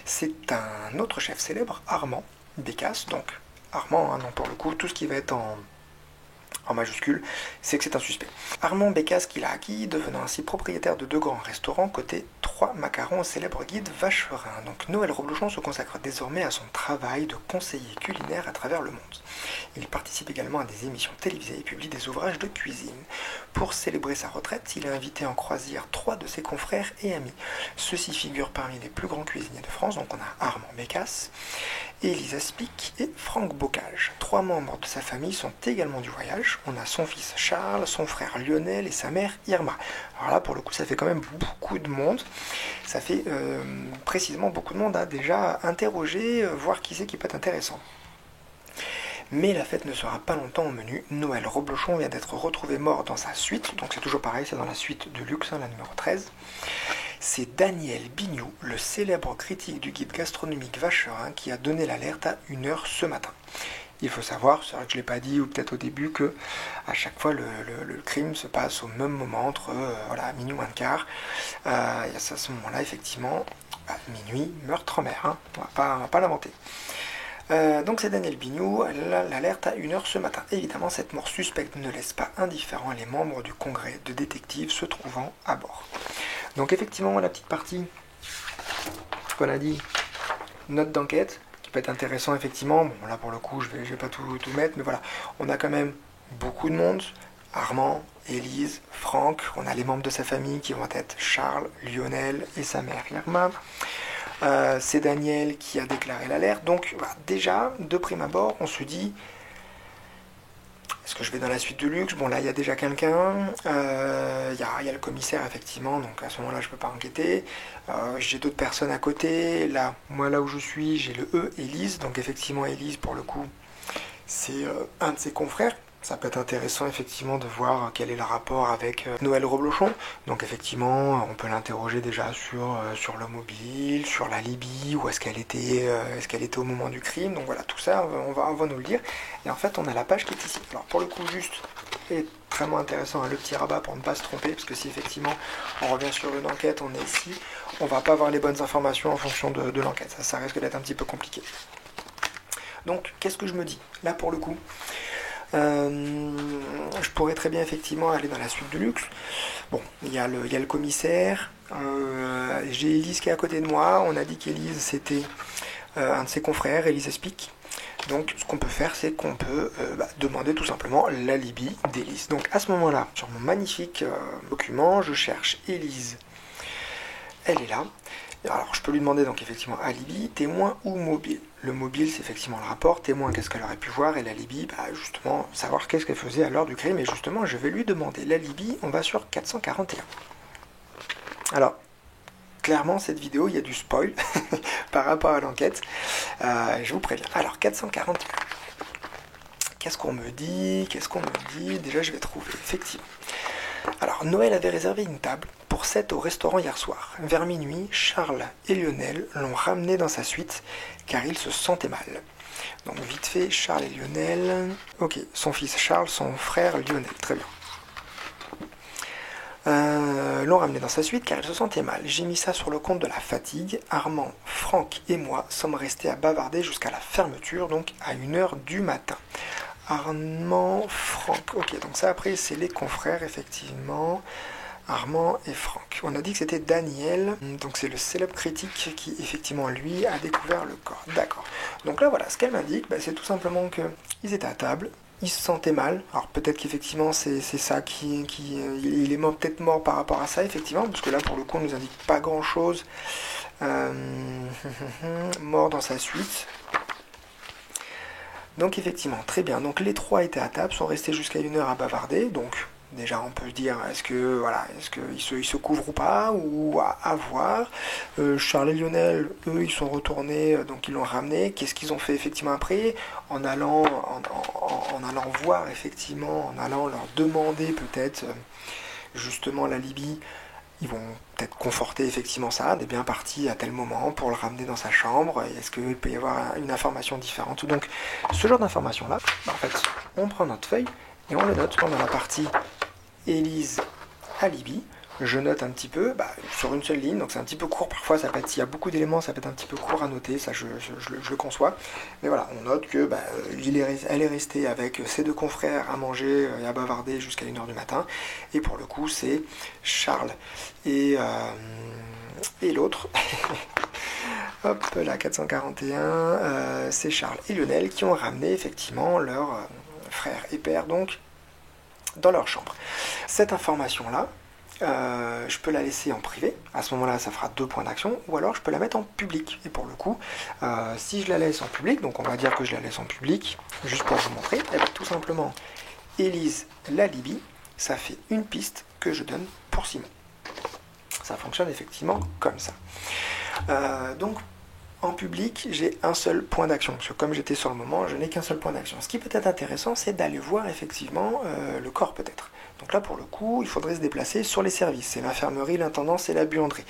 C'est un autre chef célèbre, Armand Bécasse, donc Armand, hein, donc pour le coup, tout ce qui va être en majuscule, c'est que c'est un suspect. Armand Bécasse qui l'a acquis, devenant ainsi propriétaire de 2 grands restaurants côté 3 macarons au célèbre guide Vacherin. Donc Noël Roblochon se consacre désormais à son travail de conseiller culinaire à travers le monde. Il participe également à des émissions télévisées et publie des ouvrages de cuisine. Pour célébrer sa retraite, il a invité en croisière 3 de ses confrères et amis. Ceux-ci figurent parmi les plus grands cuisiniers de France, donc on a Armand Bécasse, Elisa Spic et Franck Bocage. 3 membres de sa famille sont également du voyage. On a son fils Charles, son frère Lionel et sa mère Irma. Alors là, pour le coup, ça fait quand même beaucoup de monde. Ça fait précisément beaucoup de monde à déjà interroger, voir qui c'est qui peut être intéressant. Mais la fête ne sera pas longtemps au menu. Noël Roblochon vient d'être retrouvé mort dans sa suite. Donc c'est toujours pareil, c'est dans la suite de Luxe, la numéro 13. C'est Daniel Bignou, le célèbre critique du guide gastronomique Vacherin, qui a donné l'alerte à 1h ce matin. Il faut savoir, c'est vrai que je ne l'ai pas dit, ou peut-être au début, que à chaque fois le crime se passe au même moment, entre minuit moins le quart. Et à ce moment-là, effectivement, minuit, meurtre en mer, hein. On va pas l'inventer. Donc c'est Daniel Bignou, l'alerte à 1h ce matin. Évidemment, cette mort suspecte ne laisse pas indifférents les membres du congrès de détectives se trouvant à bord. Donc effectivement, la petite partie qu'on a dit, note d'enquête, qui peut être intéressant effectivement. Bon là pour le coup, je vais pas tout mettre, mais voilà, on a quand même beaucoup de monde. Armand, Élise, Franck, on a les membres de sa famille qui vont être Charles, Lionel et sa mère Irma. C'est Daniel qui a déclaré l'alerte. Donc déjà, de prime abord, on se dit, est-ce que je vais dans la suite de Luxe? Bon là il y a déjà quelqu'un, il y a le commissaire effectivement, donc à ce moment-là je ne peux pas enquêter. J'ai d'autres personnes à côté. Là, moi là où je suis, j'ai le Élise, donc effectivement Élise pour le coup, c'est un de ses confrères. Ça peut être intéressant effectivement de voir quel est le rapport avec Noël Roblochon. Donc effectivement, on peut l'interroger déjà sur le mobile, sur la Libye, où est-ce qu'elle était au moment du crime. Donc voilà, tout ça, on va nous le dire. Et en fait, on a la page qui est ici. Alors pour le coup, juste, et vraiment intéressant, hein, le petit rabat pour ne pas se tromper, parce que si effectivement on revient sur une enquête, on est ici, on va pas avoir les bonnes informations en fonction de l'enquête. Ça risque d'être un petit peu compliqué. Donc, qu'est-ce que je me dis? Là pour le coup, je pourrais très bien effectivement aller dans la suite de Luxe. Bon, il y a le commissaire, j'ai Élise qui est à côté de moi. On a dit qu'Élise c'était un de ses confrères, Élise Spic. Donc ce qu'on peut faire, c'est qu'on peut demander tout simplement l'alibi d'Élise. Donc à ce moment-là, sur mon magnifique document, je cherche Élise. Elle est là. Alors je peux lui demander donc effectivement alibi, témoin ou mobile. Le mobile c'est effectivement le rapport, témoin qu'est-ce qu'elle aurait pu voir et l'alibi justement savoir qu'est-ce qu'elle faisait à l'heure du crime et justement je vais lui demander l'alibi, on va sur 441. Alors clairement cette vidéo il y a du spoil par rapport à l'enquête, je vous préviens. Alors 441, qu'est-ce qu'on me dit? Déjà je vais trouver effectivement. Alors Noël avait réservé une table pour 7 au restaurant hier soir. Vers minuit, Charles et Lionel l'ont ramené dans sa suite car il se sentait mal. Donc vite fait, Charles et Lionel... Ok, son fils Charles, son frère Lionel, très bien. L'ont ramené dans sa suite car il se sentait mal. J'ai mis ça sur le compte de la fatigue. Armand, Franck et moi sommes restés à bavarder jusqu'à la fermeture, donc à 1h du matin. Armand, Franck. Ok, donc ça après c'est les confrères, effectivement. Armand et Franck. On a dit que c'était Daniel, donc c'est le célèbre critique qui effectivement lui a découvert le corps. D'accord. Donc là voilà, ce qu'elle m'indique, c'est tout simplement qu'ils étaient à table, ils se sentaient mal. Alors peut-être qu'effectivement c'est ça il est peut-être mort par rapport à ça, effectivement, parce que là pour le coup on nous indique pas grand chose. Mort dans sa suite. Donc effectivement, très bien. Donc les trois étaient à table, sont restés jusqu'à 1h à bavarder. Donc déjà on peut se dire, est-ce qu'ils se couvrent ou pas, ou à voir. Charles et Lionel, eux, ils sont retournés, donc ils l'ont ramené. Qu'est-ce qu'ils ont fait effectivement après? En allant voir effectivement, en allant leur demander peut-être justement l'alibi. Ils vont peut-être conforter effectivement ça, on est bien parti à tel moment pour le ramener dans sa chambre, est-ce qu'il peut y avoir une information différente? Donc ce genre d'information-là, en fait, on prend notre feuille et on le note. Dans la partie Élise alibi, je note un petit peu sur une seule ligne, donc c'est un petit peu court parfois, ça peut être, s'il y a beaucoup d'éléments, ça peut être un petit peu court à noter, ça je le conçois, mais voilà, on note que elle est restée avec ses deux confrères à manger et à bavarder jusqu'à 1h du matin, et pour le coup c'est Charles et l'autre, hop là 441, c'est Charles et Lionel qui ont ramené effectivement leur frère et père donc dans leur chambre. Cette information-là, je peux la laisser en privé, à ce moment-là ça fera 2 points d'action, ou alors je peux la mettre en public, et pour le coup, si je la laisse en public, donc on va dire que je la laisse en public, juste pour vous montrer, tout simplement, Élise l'alibi, ça fait une piste que je donne pour Simon. Ça fonctionne effectivement comme ça. Donc, en public, j'ai un seul point d'action, parce que comme j'étais sur le moment, je n'ai qu'un seul point d'action. Ce qui peut être intéressant, c'est d'aller voir effectivement le corps peut-être. Donc là, pour le coup, il faudrait se déplacer sur les services. C'est l'infirmerie, l'intendance et la buanderie.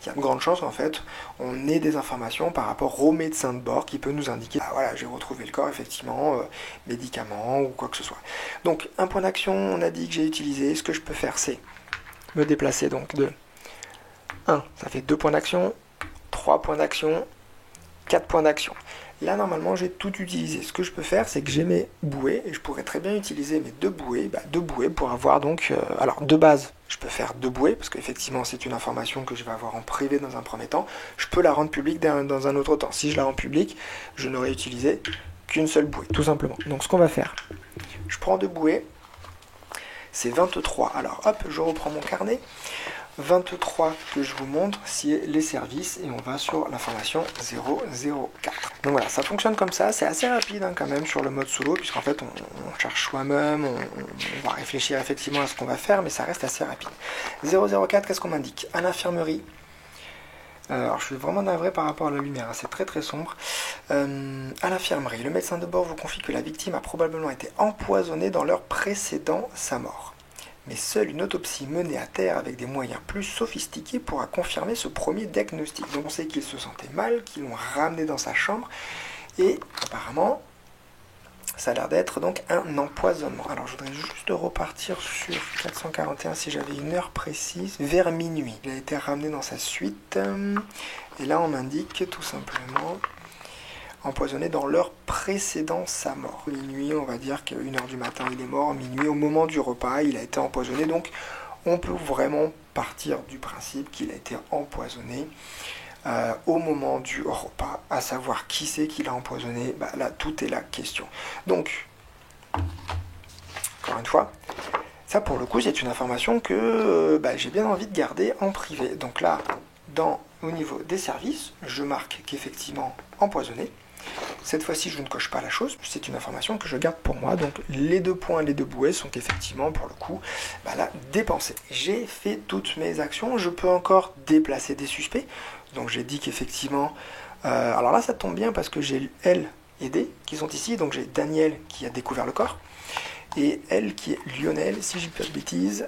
Il y a de grandes chances qu'en fait, on ait des informations par rapport au médecin de bord qui peut nous indiquer, voilà, j'ai retrouvé le corps, effectivement, médicaments ou quoi que ce soit. Donc, un point d'action, on a dit que j'ai utilisé. Ce que je peux faire, c'est me déplacer donc de 1, ça fait 2 points d'action, 3 points d'action, 4 points d'action. Là, normalement, j'ai tout utilisé. Ce que je peux faire, c'est que j'ai mes bouées, et je pourrais très bien utiliser mes 2 bouées, 2 bouées pour avoir donc... alors, de base, je peux faire 2 bouées, parce qu'effectivement, c'est une information que je vais avoir en privé dans un premier temps. Je peux la rendre publique dans un autre temps. Si je la rends publique, je n'aurai utilisé qu'une seule bouée, tout simplement. Donc, ce qu'on va faire, je prends 2 bouées, c'est 23. Alors, hop, je reprends mon carnet. 23 que je vous montre, c'est les services et on va sur l'information 004. Donc voilà, ça fonctionne comme ça, c'est assez rapide quand même sur le mode solo, puisqu'en fait on cherche soi-même, on va réfléchir effectivement à ce qu'on va faire, mais ça reste assez rapide. 004, qu'est-ce qu'on m'indique? À l'infirmerie, alors je suis vraiment navré par rapport à la lumière, c'est très très sombre. À l'infirmerie, le médecin de bord vous confie que la victime a probablement été empoisonnée dans l'heure précédant sa mort. Mais seule une autopsie menée à terre avec des moyens plus sophistiqués pourra confirmer ce premier diagnostic. Donc on sait qu'il se sentait mal, qu'ils l'ont ramené dans sa chambre, et apparemment, ça a l'air d'être donc un empoisonnement. Alors je voudrais juste repartir sur 441 si j'avais une heure précise, vers minuit. Il a été ramené dans sa suite, et là on m'indique tout simplement... empoisonné dans l'heure précédant sa mort. Minuit, on va dire qu'à 1h du matin, il est mort. Minuit, au moment du repas, il a été empoisonné. Donc, on peut vraiment partir du principe qu'il a été empoisonné au moment du repas. À savoir qui c'est qui l'a empoisonné, là, tout est la question. Donc, encore une fois, ça, pour le coup, c'est une information que j'ai bien envie de garder en privé. Donc là, au niveau des services, je marque qu'effectivement empoisonné. Cette fois-ci, je ne coche pas la chose, c'est une information que je garde pour moi. Donc les 2 points, les 2 bouées sont effectivement, pour le coup, là, dépensés. J'ai fait toutes mes actions, je peux encore déplacer des suspects. Donc j'ai dit qu'effectivement... alors là, ça tombe bien parce que j'ai elle et D qui sont ici. Donc j'ai Daniel qui a découvert le corps. Et elle qui est Lionel, si je dis pas de bêtises,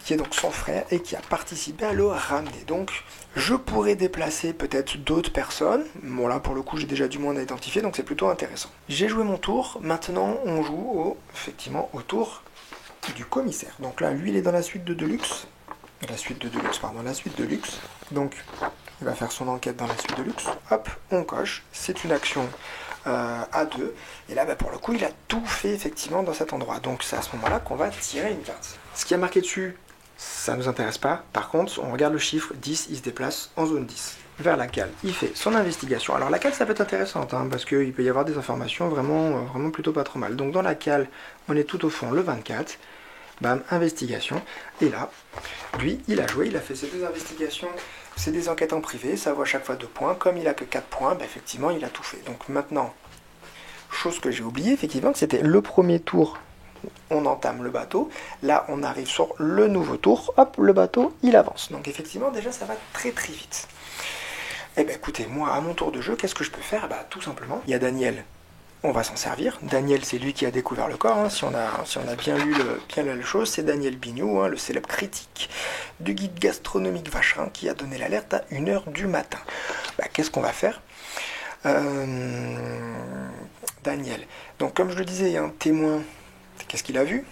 qui est donc son frère et qui a participé à le ramener. Donc je pourrais déplacer peut-être d'autres personnes. Bon là pour le coup j'ai déjà du moins à identifier, donc c'est plutôt intéressant. J'ai joué mon tour, maintenant on joue effectivement au tour du commissaire. Donc là lui il est dans la suite de Deluxe. La suite de luxe. Donc il va faire son enquête dans la suite de luxe. Hop, on coche, c'est une action à 2. Et là, pour le coup, il a tout fait effectivement dans cet endroit. Donc c'est à ce moment-là qu'on va tirer une carte. Ce qui est marqué dessus, ça ne nous intéresse pas. Par contre, on regarde le chiffre 10, il se déplace en zone 10. Vers la cale, il fait son investigation. Alors la cale, ça peut être intéressante, parce qu'il peut y avoir des informations vraiment plutôt pas trop mal. Donc dans la cale, on est tout au fond, le 24. Bam, investigation. Et là, lui, il a joué, il a fait ses 2 investigations. C'est des enquêtes en privé, ça vaut à chaque fois 2 points. Comme il a que 4 points, effectivement, il a tout fait. Donc maintenant, chose que j'ai oublié, effectivement, c'était le premier tour, on entame le bateau. Là, on arrive sur le nouveau tour. Hop, le bateau, il avance. Donc effectivement, déjà, ça va très très vite. Eh bien, écoutez, moi, à mon tour de jeu, qu'est-ce que je peux faire? Tout simplement, il y a Daniel. On va s'en servir. Daniel, c'est lui qui a découvert le corps. Si on a bien lu la chose, c'est Daniel Bignou, le célèbre critique du guide gastronomique Vacherin, qui a donné l'alerte à 1h du matin. Qu'est-ce qu'on va faire? Daniel. Donc, comme je le disais, il y a un témoin. Qu'est-ce qu'il a vu?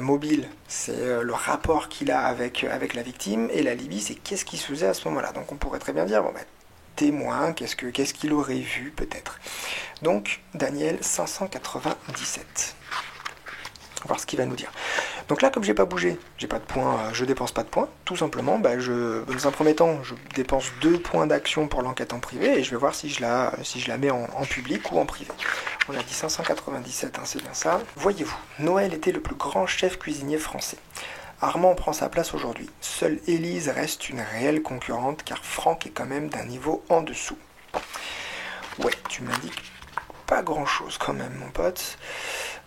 Mobile, c'est le rapport qu'il a avec la victime. Et la Libye, c'est qu'est-ce qu'il se faisait à ce moment-là. Donc, on pourrait très bien dire, témoin, qu'est-ce qu'il aurait vu peut-être. Donc Daniel 597. On va voir ce qu'il va nous dire. Donc là, comme j'ai pas bougé, j'ai pas de points, je dépense pas de points, tout simplement, dans un premier temps, je dépense 2 points d'action pour l'enquête en privé et je vais voir si je la mets en public ou en privé. On a dit 597, c'est bien ça. Voyez-vous, Noël était le plus grand chef cuisinier français. Armand prend sa place aujourd'hui. Seule Élise reste une réelle concurrente car Franck est quand même d'un niveau en dessous. Ouais, tu m'indiques pas grand-chose quand même, mon pote.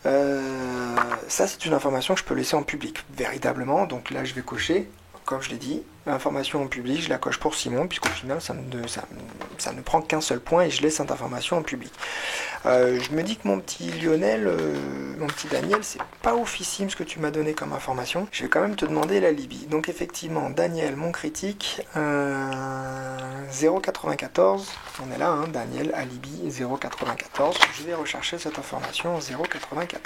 Ça, c'est une information que je peux laisser en public, véritablement. Donc là, je vais cocher, comme je l'ai dit, l'information en public, je la coche pour Simon, puisqu'au final, ça ne prend qu'un seul point et je laisse cette information en public. Je me dis que mon petit Lionel, mon petit Daniel, c'est pas oufissime ce que tu m'as donné comme information. Je vais quand même te demander la Libye. Donc effectivement, Daniel, mon critique, 0,94. On est là, Daniel, à Libye, 0,94. Je vais rechercher cette information, 0,94.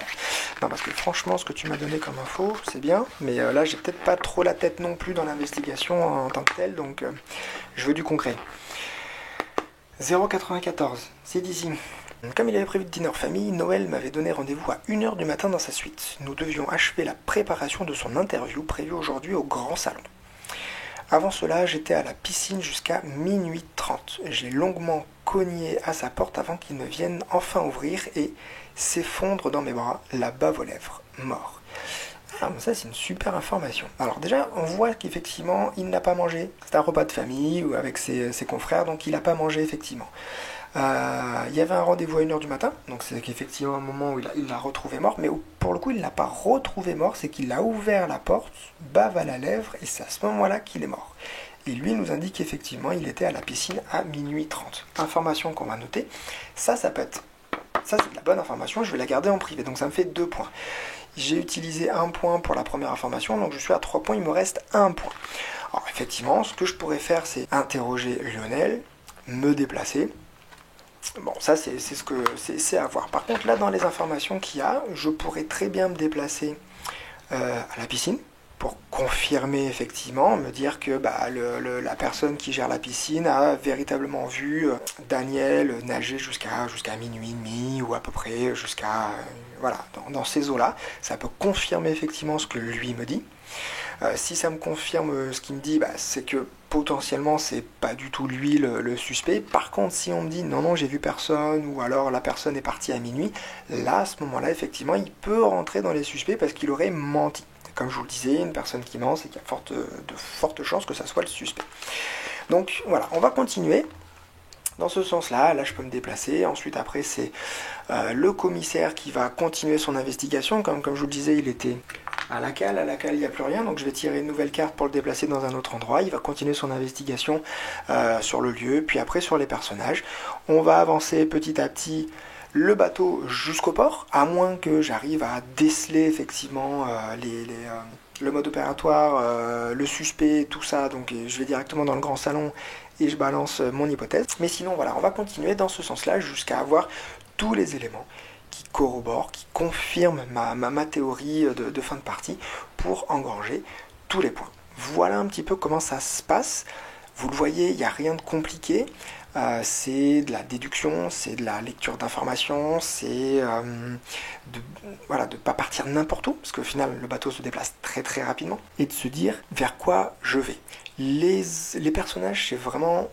Non, parce que franchement, ce que tu m'as donné comme info, c'est bien, mais là, j'ai peut-être pas trop la tête non plus dans l'investigation en tant que telle, donc je veux du concret. 0,94, c'est d'ici. Comme il avait prévu de dîner en famille, Noël m'avait donné rendez-vous à 1h du matin dans sa suite. Nous devions achever la préparation de son interview prévue aujourd'hui au grand salon. Avant cela, j'étais à la piscine jusqu'à minuit 30. J'ai longuement cogné à sa porte avant qu'il ne vienne enfin ouvrir et s'effondre dans mes bras, la bave aux lèvres, mort. Ah, ça c'est une super information. Alors déjà, on voit qu'effectivement, il n'a pas mangé. C'est un repas de famille ou avec ses confrères, donc il n'a pas mangé effectivement. Il y avait un rendez-vous à 1h du matin, donc c'est qu'effectivement un moment où il l'a retrouvé mort, mais pour le coup il ne l'a pas retrouvé mort, c'est qu'il a ouvert la porte, bave à la lèvre, et c'est à ce moment-là qu'il est mort. Et lui nous indique qu'effectivement il était à la piscine à minuit 30. Information qu'on va noter, ça c'est de la bonne information, je vais la garder en privé, donc ça me fait 2 points. J'ai utilisé 1 point pour la première information, donc je suis à 3 points, il me reste 1 point. Alors effectivement, ce que je pourrais faire, c'est interroger Lionel, me déplacer. Bon, ça c'est à voir. Par contre, là, dans les informations qu'il y a, je pourrais très bien me déplacer à la piscine pour confirmer effectivement, me dire que la personne qui gère la piscine a véritablement vu Daniel nager jusqu'à minuit et demi ou à peu près jusqu'à dans ces eaux-là. Ça peut confirmer effectivement ce que lui me dit. Si ça me confirme ce qu'il me dit, c'est que potentiellement c'est pas du tout lui le suspect. Par contre, si on me dit non, j'ai vu personne, ou alors la personne est partie à minuit, là, à ce moment-là, effectivement, il peut rentrer dans les suspects parce qu'il aurait menti. comme je vous le disais, une personne qui ment, c'est qu'il y a de fortes chances que ça soit le suspect. Donc voilà, on va continuer dans ce sens-là. Là, je peux me déplacer. Ensuite, après, c'est le commissaire qui va continuer son investigation. Comme je vous le disais, il était à la cale, il n'y a plus rien, donc je vais tirer une nouvelle carte pour le déplacer dans un autre endroit. Il va continuer son investigation sur le lieu, puis après sur les personnages. On va avancer petit à petit le bateau jusqu'au port, à moins que j'arrive à déceler effectivement le mode opératoire, le suspect, tout ça. Donc je vais directement dans le grand salon et je balance mon hypothèse. Mais sinon, voilà, on va continuer dans ce sens-là jusqu'à avoir tous les éléments qui corroborent, qui confirment ma théorie de fin de partie pour engranger tous les points. Voilà un petit peu comment ça se passe. Vous le voyez, il n'y a rien de compliqué. C'est de la déduction, c'est de la lecture d'informations, c'est de ne pas partir n'importe où, parce qu'au final, le bateau se déplace très très rapidement, et de se dire vers quoi je vais. Les personnages, c'est vraiment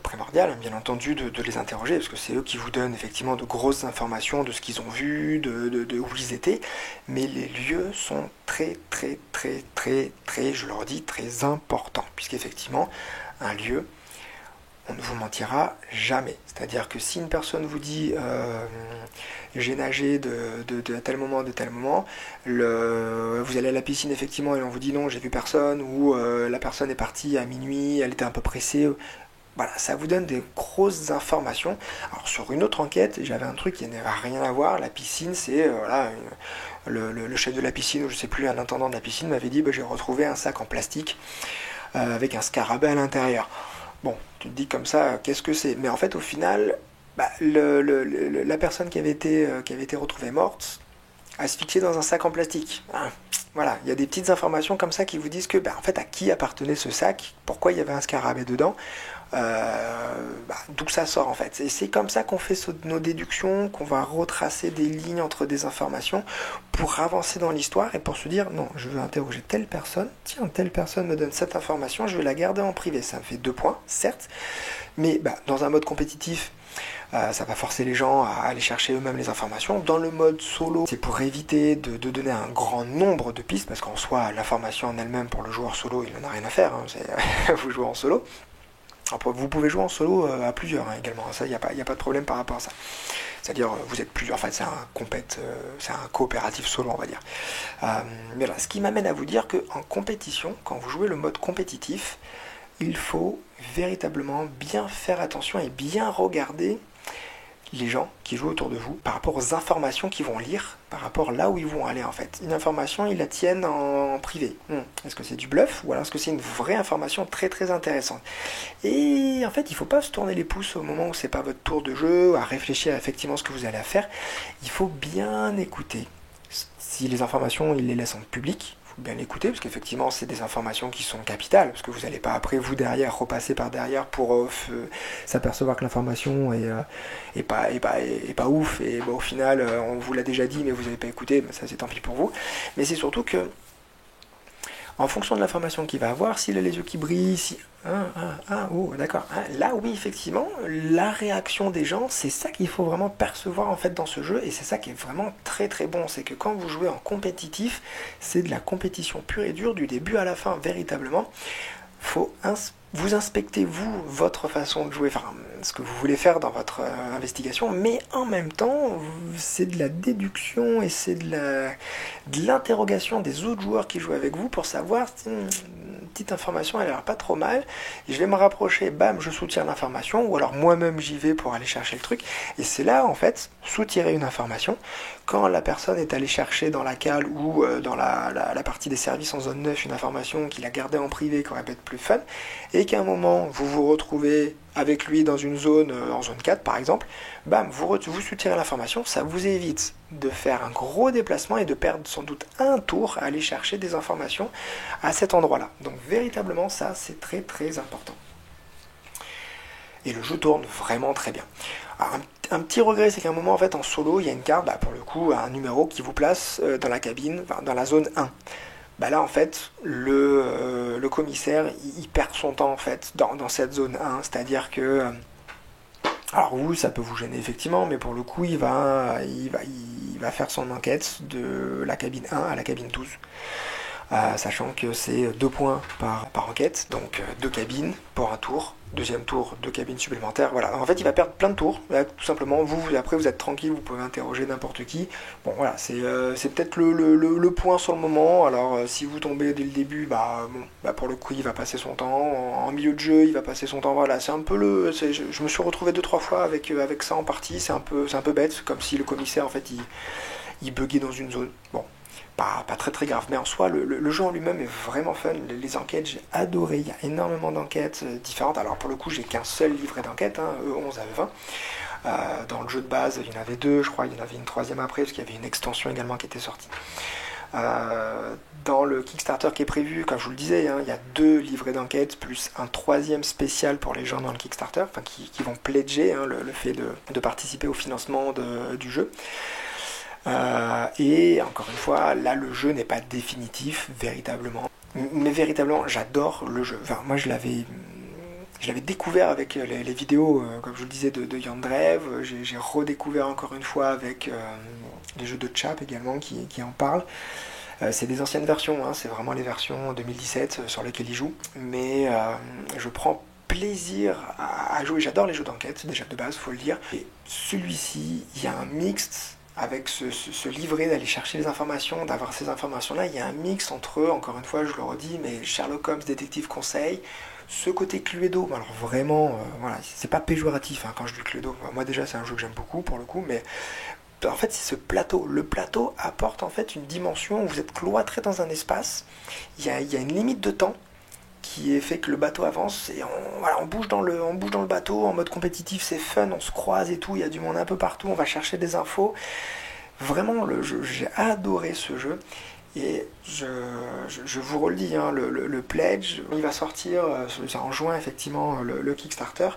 primordial, bien entendu, de les interroger, parce que c'est eux qui vous donnent effectivement de grosses informations de ce qu'ils ont vu, de où ils étaient, mais les lieux sont très, je leur dis, très importants, puisqu'effectivement, un lieu, on ne vous mentira jamais. C'est-à-dire que si une personne vous dit j'ai nagé de tel moment à tel moment, vous allez à la piscine effectivement et on vous dit non, j'ai vu personne, ou la personne est partie à minuit, elle était un peu pressée. Voilà, ça vous donne des grosses informations. Alors sur une autre enquête, j'avais un truc qui n'avait rien à voir. La piscine, c'est le chef de la piscine, ou je sais plus, un intendant de la piscine m'avait dit j'ai retrouvé un sac en plastique avec un scarabée à l'intérieur. Bon, tu te dis comme ça, qu'est-ce que c'est? Mais en fait, au final, la personne qui avait été retrouvée morte, asphyxiée dans un sac en plastique. Voilà, il y a des petites informations comme ça qui vous disent que, en fait, à qui appartenait ce sac, pourquoi il y avait un scarabée dedans, d'où ça sort en fait. Et c'est comme ça qu'on fait nos déductions, qu'on va retracer des lignes entre des informations pour avancer dans l'histoire et pour se dire non, je veux interroger telle personne, tiens, telle personne me donne cette information, je vais la garder en privé. Ça me fait 2 points, certes, mais dans un mode compétitif, ça va forcer les gens à aller chercher eux-mêmes les informations. Dans le mode solo, c'est pour éviter de donner un grand nombre de pistes, parce qu'en soi, l'information en elle-même pour le joueur solo, il n'en a rien à faire, vous jouez en solo. Alors, vous pouvez jouer en solo à plusieurs également, ça, il n'y a pas de problème par rapport à ça. C'est-à-dire, vous êtes plusieurs, en fait, c'est un coopératif solo, on va dire. Mais là, ce qui m'amène à vous dire qu'en compétition, quand vous jouez le mode compétitif, il faut véritablement bien faire attention et bien regarder les gens qui jouent autour de vous par rapport aux informations qu'ils vont lire, par rapport là où ils vont aller en fait. Une information, ils la tiennent en privé. Est-ce que c'est du bluff ou alors est-ce que c'est une vraie information très très intéressante? Et en fait, il ne faut pas se tourner les pouces au moment où c'est pas votre tour de jeu, à réfléchir à effectivement ce que vous allez faire. Il faut bien écouter. Si les informations, ils les laissent en public, bien l'écouter, parce qu'effectivement c'est des informations qui sont capitales, parce que vous n'allez pas après vous derrière repasser par derrière pour s'apercevoir que l'information est pas ouf, et au final on vous l'a déjà dit mais vous n'avez pas écouté, ça c'est tant pis pour vous. Mais c'est surtout que en fonction de l'information qu'il va avoir, s'il a les yeux qui brillent, d'accord. Là, oui, effectivement, la réaction des gens, c'est ça qu'il faut vraiment percevoir en fait dans ce jeu, et c'est ça qui est vraiment très très bon. C'est que quand vous jouez en compétitif, c'est de la compétition pure et dure du début à la fin, véritablement. Faut vous inspectez, votre façon de jouer, enfin, ce que vous voulez faire dans votre investigation, mais en même temps, c'est de la déduction et c'est de l'interrogation des autres joueurs qui jouent avec vous pour savoir si une petite information, elle a l'air pas trop mal, et je vais me rapprocher, bam, je soutiens l'information, ou alors moi-même j'y vais pour aller chercher le truc, et c'est là, en fait, soutirer une information, quand la personne est allée chercher dans la cale ou dans la partie des services en zone 9 une information qu'il a gardée en privé, qui aurait pu être plus fun, et qu'à un moment vous vous retrouvez avec lui dans une zone, en zone 4 par exemple, bam, vous soutirez l'information, ça vous évite de faire un gros déplacement et de perdre sans doute un tour à aller chercher des informations à cet endroit-là. Donc véritablement ça c'est très très important. Et le jeu tourne vraiment très bien. Alors, un petit regret, c'est qu'à un moment en fait en solo, il y a une carte, pour le coup, un numéro qui vous place dans la cabine, dans la zone 1. Là en fait le commissaire il perd son temps en fait dans cette zone 1, c'est-à-dire que alors oui ça peut vous gêner effectivement, mais pour le coup il va faire son enquête de la cabine 1 à la cabine 12. sachant que c'est 2 points par enquête, donc 2 cabines pour un tour. Deuxième tour, 2 cabines supplémentaires, voilà. En fait, il va perdre plein de tours, là, tout simplement. Après, vous êtes tranquille, vous pouvez interroger n'importe qui. Bon, voilà, c'est peut-être le point sur le moment. Alors, si vous tombez dès le début, pour le coup, il va passer son temps. En milieu de jeu, il va passer son temps. Voilà, c'est un peu je me suis retrouvé 2-3 fois avec ça en partie. C'est un peu bête, comme si le commissaire, en fait, il buguait dans une zone. Bon. Pas très très grave, mais en soi, le jeu en lui-même est vraiment fun. Les enquêtes, j'ai adoré. Il y a énormément d'enquêtes différentes. Alors pour le coup, j'ai qu'un seul livret d'enquête, E11 à E20. Dans le jeu de base, il y en avait 2, je crois. Il y en avait une 3e après, parce qu'il y avait une extension également qui était sortie. Dans le Kickstarter qui est prévu, comme je vous le disais, il y a 2 livrets d'enquête, plus un 3e spécial pour les gens dans le Kickstarter, enfin qui vont pledger le fait de participer au financement du jeu. Et encore une fois, là le jeu n'est pas définitif véritablement, mais véritablement j'adore le jeu. Enfin, moi je l'avais découvert avec les vidéos, comme je vous le disais, de Yandrev. J'ai redécouvert encore une fois avec les jeux de Chap également qui en parlent. C'est des anciennes versions, c'est vraiment les versions 2017 sur lesquelles il joue, mais je prends plaisir à jouer. J'adore les jeux d'enquête déjà de base, faut le dire, et celui-ci, il y a un mix avec ce livret, d'aller chercher les informations, d'avoir ces informations-là. Il y a un mix entre, encore une fois, je le redis, mais Sherlock Holmes, détective conseil, ce côté Cluedo. Alors vraiment, voilà, c'est pas péjoratif quand je dis Cluedo. Moi déjà, c'est un jeu que j'aime beaucoup pour le coup, mais en fait, c'est ce plateau. Le plateau apporte en fait une dimension où vous êtes cloîtré dans un espace. Il y a une limite de temps qui est fait que le bateau avance et on bouge dans le bateau en mode compétitif, c'est fun, on se croise et tout, il y a du monde un peu partout, on va chercher des infos. Vraiment, j'ai adoré ce jeu et je vous redis, le pledge, il va sortir en juin effectivement le Kickstarter.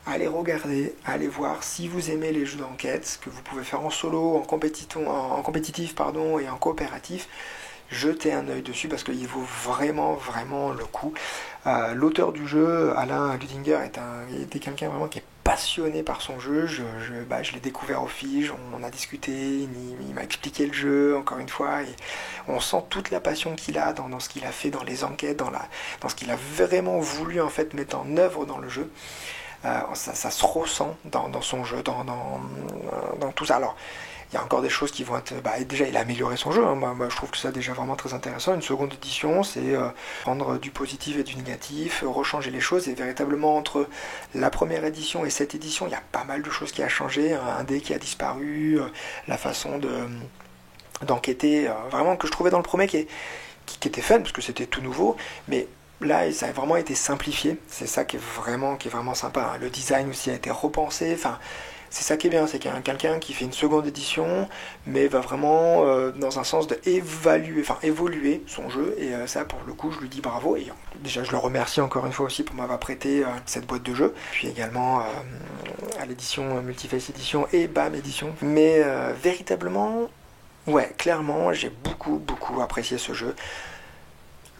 Allez regarder, allez voir si vous aimez les jeux d'enquête, que vous pouvez faire en solo, en compétitif et en coopératif. Jetez un œil dessus parce qu'il vaut vraiment le coup. L'auteur du jeu, Alain Ludinger, était quelqu'un vraiment qui est passionné par son jeu. Je l'ai découvert au Fige, on a discuté, il m'a expliqué le jeu encore une fois, et on sent toute la passion qu'il a dans ce qu'il a fait, dans les enquêtes, dans ce qu'il a vraiment voulu en fait mettre en œuvre dans le jeu. Ça se ressent dans son jeu, dans tout ça. Alors, il y a encore des choses qui vont être... déjà, il a amélioré son jeu. Moi, je trouve que ça déjà vraiment très intéressant. Une seconde édition, c'est prendre du positif et du négatif, rechanger les choses. Et véritablement, entre la première édition et cette édition, il y a pas mal de choses qui a changé. Un dé qui a disparu, la façon d'enquêter, vraiment que je trouvais dans le premier qui était fun, parce que c'était tout nouveau. Mais là, ça a vraiment été simplifié. C'est ça qui est vraiment sympa. Le design aussi a été repensé. Enfin... C'est ça qui est bien, c'est qu'il y a quelqu'un qui fait une seconde édition, mais va vraiment dans un sens évoluer son jeu, et ça pour le coup je lui dis bravo, et déjà je le remercie encore une fois aussi pour m'avoir prêté cette boîte de jeu, puis également à l'édition Multiface Edition et BAM Edition, mais véritablement, ouais, clairement j'ai beaucoup apprécié ce jeu.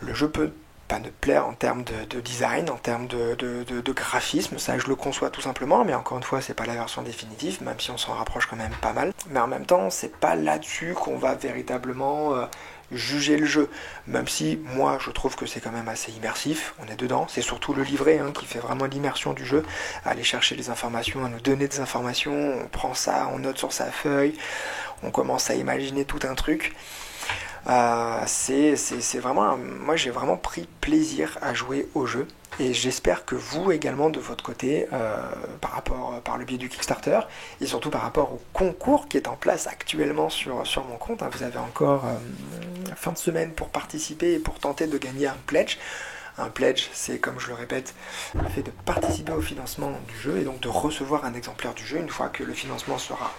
Le jeu peut pas me plaire en termes de design, en termes de graphisme, ça je le conçois tout simplement, mais encore une fois c'est pas la version définitive, même si on s'en rapproche quand même pas mal, mais en même temps c'est pas là-dessus qu'on va véritablement juger le jeu, même si moi je trouve que c'est quand même assez immersif, on est dedans, c'est surtout le livret qui fait vraiment l'immersion du jeu, à aller chercher les informations, à nous donner des informations, on prend ça, on note sur sa feuille, on commence à imaginer tout un truc. C'est vraiment, moi j'ai vraiment pris plaisir à jouer au jeu, et j'espère que vous également de votre côté, par le biais du Kickstarter, et surtout par rapport au concours qui est en place actuellement sur mon compte, vous avez encore fin de semaine pour participer et pour tenter de gagner un pledge. Un pledge, c'est, comme je le répète, le fait de participer au financement du jeu, et donc de recevoir un exemplaire du jeu une fois que le financement sera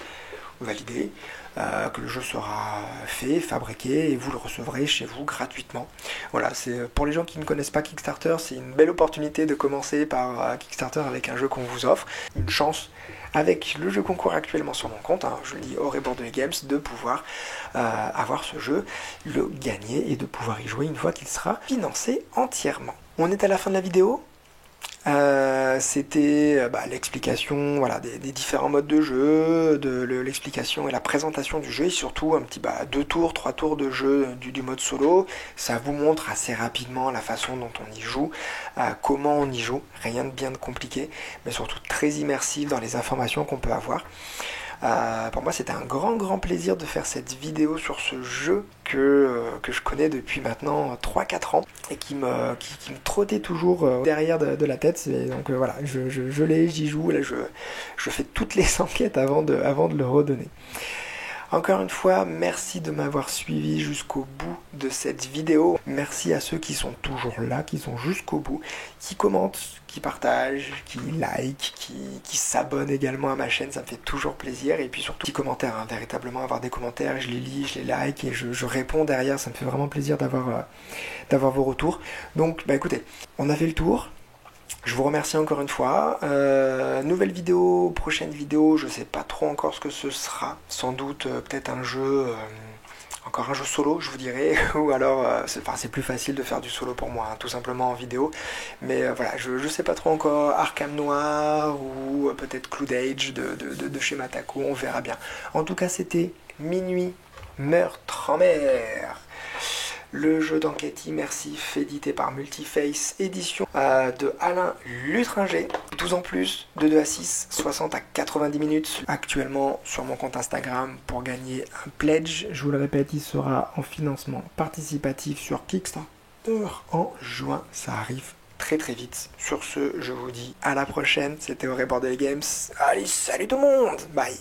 validé, que le jeu sera fait, fabriqué, et vous le recevrez chez vous gratuitement. Voilà, c'est pour les gens qui ne connaissent pas Kickstarter, c'est une belle opportunité de commencer par Kickstarter avec un jeu qu'on vous offre, une chance avec le jeu concours actuellement sur mon compte, je le dis Auré Bordelais Games, de pouvoir avoir ce jeu, le gagner et de pouvoir y jouer une fois qu'il sera financé entièrement. On est à la fin de la vidéo. C'était l'explication voilà, des différents modes de jeu, l'explication et la présentation du jeu, et surtout un petit 2 tours, 3 tours de jeu du mode solo. Ça vous montre assez rapidement la façon dont on y joue, comment on y joue, rien de bien de compliqué, mais surtout très immersif dans les informations qu'on peut avoir. Pour moi, c'était un grand plaisir de faire cette vidéo sur ce jeu que je connais depuis maintenant 3-4 ans et qui me trottait toujours derrière de la tête. Donc voilà, je l'ai, j'y joue, là je fais toutes les enquêtes avant de le redonner. Encore une fois, merci de m'avoir suivi jusqu'au bout de cette vidéo. Merci à ceux qui sont toujours là, qui sont jusqu'au bout, qui commentent, qui partagent, qui like, qui s'abonnent également à ma chaîne, ça me fait toujours plaisir. Et puis surtout, petits commentaires, hein, véritablement avoir des commentaires, je les lis, je les like et je réponds derrière, ça me fait vraiment plaisir d'avoir vos retours. Donc écoutez, on a fait le tour. Je vous remercie encore une fois. Nouvelle vidéo, prochaine vidéo, je sais pas trop encore ce que ce sera. Sans doute peut-être un jeu, encore un jeu solo, je vous dirais. Ou alors, c'est plus facile de faire du solo pour moi, hein, tout simplement en vidéo. Mais voilà, je sais pas trop encore. Arkham Noir ou peut-être Cloud Age de chez Mataco, on verra bien. En tout cas, c'était Minuit Meurtre en mer. Le jeu d'enquête immersif édité par Multiface, édition de Alain Lutringer. 12 ans plus, de 2 à 6, 60 à 90 minutes. Actuellement sur mon compte Instagram pour gagner un pledge. Je vous le répète, il sera en financement participatif sur Kickstarter en juin. Ça arrive très vite. Sur ce, je vous dis à la prochaine. C'était Auray Bordel Games. Allez, salut tout le monde. Bye.